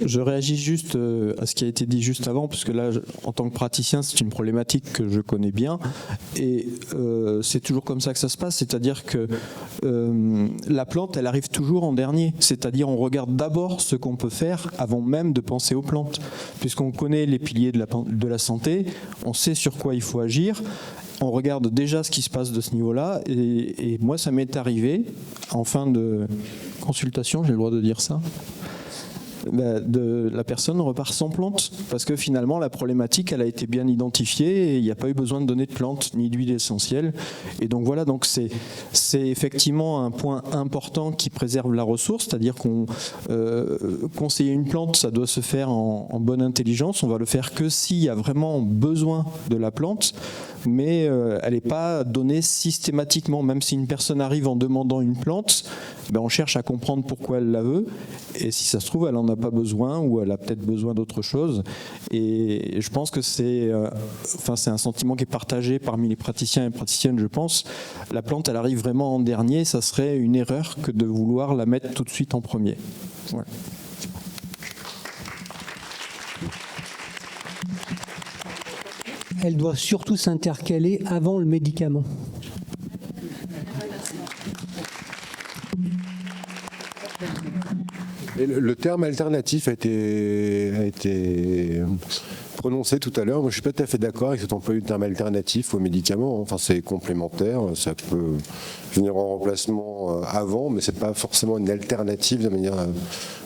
Je réagis juste à ce qui a été dit juste avant, parce que là, en tant que praticien, c'est une problématique que je connais bien, et c'est toujours comme ça que ça se passe, c'est-à-dire que la plante, elle arrive toujours en dernier, c'est-à-dire on regarde d'abord ce qu'on peut faire avant même de penser aux plantes, puisqu'on connaît les piliers de la santé, on sait sur quoi il faut agir, on regarde déjà ce qui se passe de ce niveau-là, et moi, ça m'est arrivé, en fin de consultation, j'ai le droit de dire ça, la personne repart sans plante, parce que finalement la problématique elle a été bien identifiée et il n'y a pas eu besoin de donner de plante ni d'huile essentielle, et donc voilà, donc c'est effectivement un point important qui préserve la ressource, c'est-à-dire qu'on conseiller une plante, ça doit se faire en bonne intelligence, on va le faire que s'il y a vraiment besoin de la plante, mais elle n'est pas donnée systématiquement. Même si une personne arrive en demandant une plante, on cherche à comprendre pourquoi elle la veut, et si ça se trouve elle n'en a pas besoin, ou elle a peut-être besoin d'autre chose, et je pense que c'est un sentiment qui est partagé parmi les praticiens et praticiennes, je pense. La plante elle arrive vraiment en dernier, ça serait une erreur que de vouloir la mettre tout de suite en premier. Ouais. Elle doit surtout s'intercaler avant le médicament. Et le terme alternatif a été prononcé tout à l'heure. Moi, je suis pas tout à fait d'accord avec cet emploi du terme alternatif aux médicaments. Enfin, c'est complémentaire. Ça peut venir en remplacement avant, mais c'est pas forcément une alternative de manière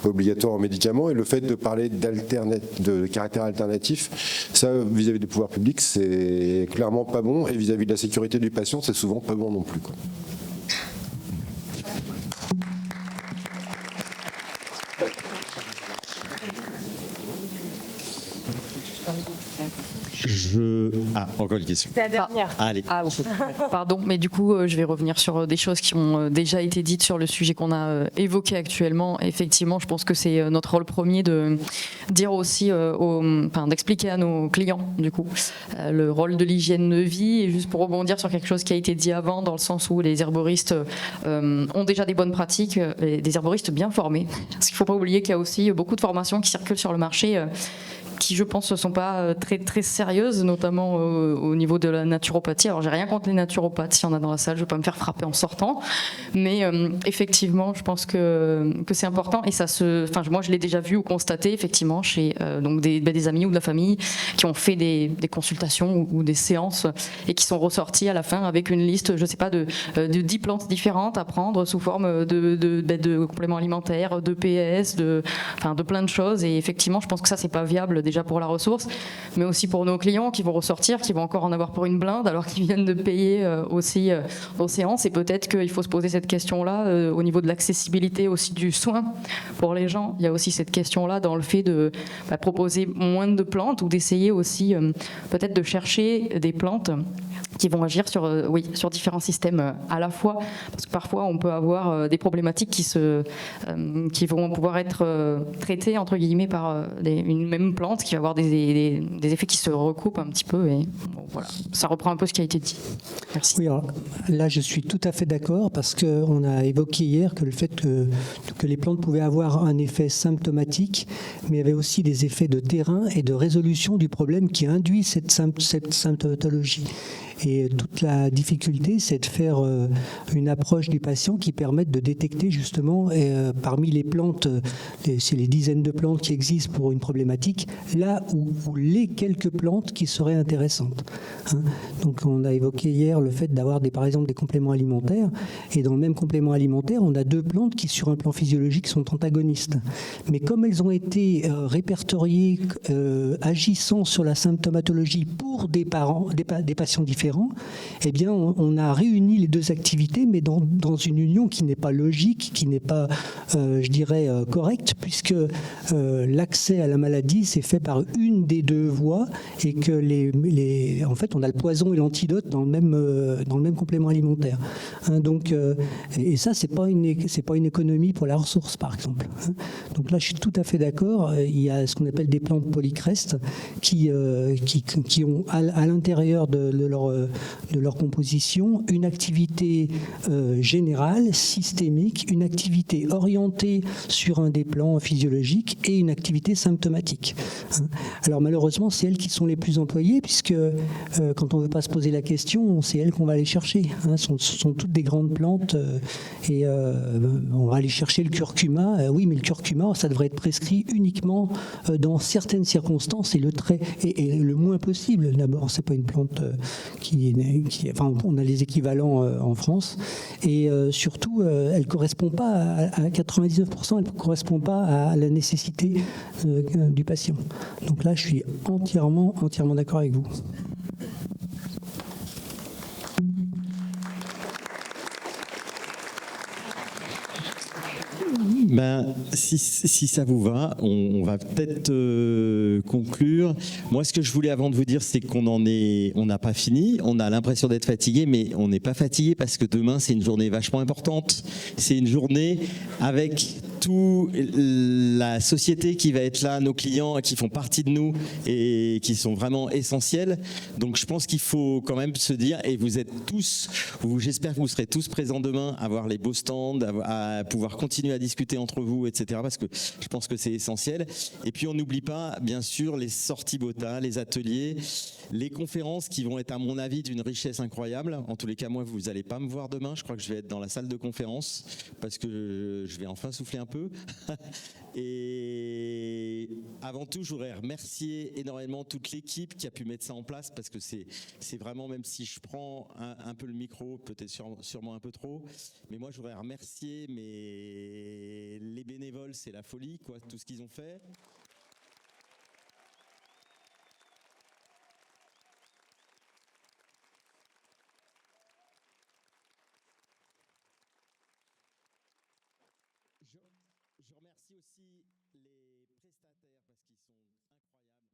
obligatoire aux médicaments. Et le fait de parler de caractère alternatif, ça, vis-à-vis des pouvoirs publics, c'est clairement pas bon. Et vis-à-vis de la sécurité du patient, c'est souvent pas bon non plus, quoi. Encore une question. C'est la dernière. Allez. Ah, bon. Pardon, mais du coup, je vais revenir sur des choses qui ont déjà été dites sur le sujet qu'on a évoqué actuellement. Effectivement, je pense que c'est notre rôle premier de dire aussi, d'expliquer à nos clients, du coup, le rôle de l'hygiène de vie. Et juste pour rebondir sur quelque chose qui a été dit avant, dans le sens où les herboristes ont déjà des bonnes pratiques, et des herboristes bien formés. Parce qu'il ne faut pas oublier qu'il y a aussi beaucoup de formations qui circulent sur le marché qui, je pense, ne sont pas très, très sérieuses, notamment au niveau de la naturopathie. Alors, j'ai rien contre les naturopathes, s'il y en a dans la salle, je ne vais pas me faire frapper en sortant. Mais effectivement, je pense que c'est important. Et moi, je l'ai déjà vu ou constaté, effectivement, chez des amis ou de la famille qui ont fait des consultations ou des séances et qui sont ressortis à la fin avec une liste, je ne sais pas, de 10 plantes différentes à prendre sous forme de compléments alimentaires, de PS, de plein de choses. Et effectivement, je pense que ça, c'est pas viable déjà déjà pour la ressource, mais aussi pour nos clients qui vont ressortir, qui vont encore en avoir pour une blinde alors qu'ils viennent de payer aussi aux séances. Et peut-être qu'il faut se poser cette question-là au niveau de l'accessibilité aussi du soin pour les gens. Il y a aussi cette question-là dans le fait de proposer moins de plantes ou d'essayer aussi peut-être de chercher des plantes qui vont agir sur différents systèmes à la fois, parce que parfois on peut avoir des problématiques qui vont pouvoir être traitées entre guillemets par une même plante qui va avoir des effets qui se recoupent un petit peu, et bon, voilà, ça reprend un peu ce qui a été dit. Merci. Oui, alors, là je suis tout à fait d'accord, parce qu'on a évoqué hier que le fait que les plantes pouvaient avoir un effet symptomatique, mais il y avait aussi des effets de terrain et de résolution du problème qui induit cette symptomatologie. Et toute la difficulté, c'est de faire une approche du patient qui permette de détecter justement parmi les plantes, c'est les dizaines de plantes qui existent pour une problématique, là où les quelques plantes qui seraient intéressantes. Hein. Donc on a évoqué hier le fait d'avoir par exemple des compléments alimentaires, et dans le même complément alimentaire, on a deux plantes qui sur un plan physiologique sont antagonistes. Mais comme elles ont été répertoriées agissant sur la symptomatologie pour des patients différents, eh bien, on a réuni les deux activités, mais dans une union qui n'est pas logique, qui n'est pas, je dirais, correcte, puisque l'accès à la maladie s'est fait par une des deux voies, et que en fait, on a le poison et l'antidote dans le même complément alimentaire. Hein, donc, et ça, c'est pas une économie pour la ressource, par exemple. Hein. Donc là, je suis tout à fait d'accord. Il y a ce qu'on appelle des plantes polycrestes qui ont à l'intérieur de leur composition une activité générale, systémique, une activité orientée sur un des plans physiologiques et une activité symptomatique. Alors malheureusement, c'est elles qui sont les plus employées, puisque quand on ne veut pas se poser la question, c'est elles qu'on va aller chercher. Ce sont toutes des grandes plantes, et on va aller chercher le curcuma. Oui, mais le curcuma, ça devrait être prescrit uniquement dans certaines circonstances, et le moins possible. D'abord, c'est pas une plante enfin, on a les équivalents en France, et surtout, elle ne correspond pas à 99%, elle ne correspond pas à la nécessité du patient. Donc là, je suis entièrement d'accord avec vous. Si ça vous va, on va peut-être conclure. Moi, ce que je voulais avant de vous dire, c'est qu'on n'a pas fini. On a l'impression d'être fatigué, mais on n'est pas fatigué parce que demain, c'est une journée vachement importante. C'est une journée avec toute la société qui va être là, nos clients qui font partie de nous et qui sont vraiment essentiels. Donc, je pense qu'il faut quand même se dire, et vous êtes tous, j'espère que vous serez tous présents demain à voir les beaux stands, à pouvoir continuer à discuter entre vous, etc. Parce que je pense que c'est essentiel. Et puis on n'oublie pas, bien sûr, les sorties BOTA, les ateliers, les conférences qui vont être, à mon avis, d'une richesse incroyable. En tous les cas, moi, vous n'allez pas me voir demain. Je crois que je vais être dans la salle de conférence parce que je vais enfin souffler un peu. Et avant tout, je voudrais remercier énormément toute l'équipe qui a pu mettre ça en place, parce que c'est vraiment, même si je prends un peu le micro, peut-être sûrement un peu trop, mais moi je voudrais remercier les bénévoles, c'est la folie, quoi, tout ce qu'ils ont fait. Je remercie aussi les prestataires parce qu'ils sont incroyables.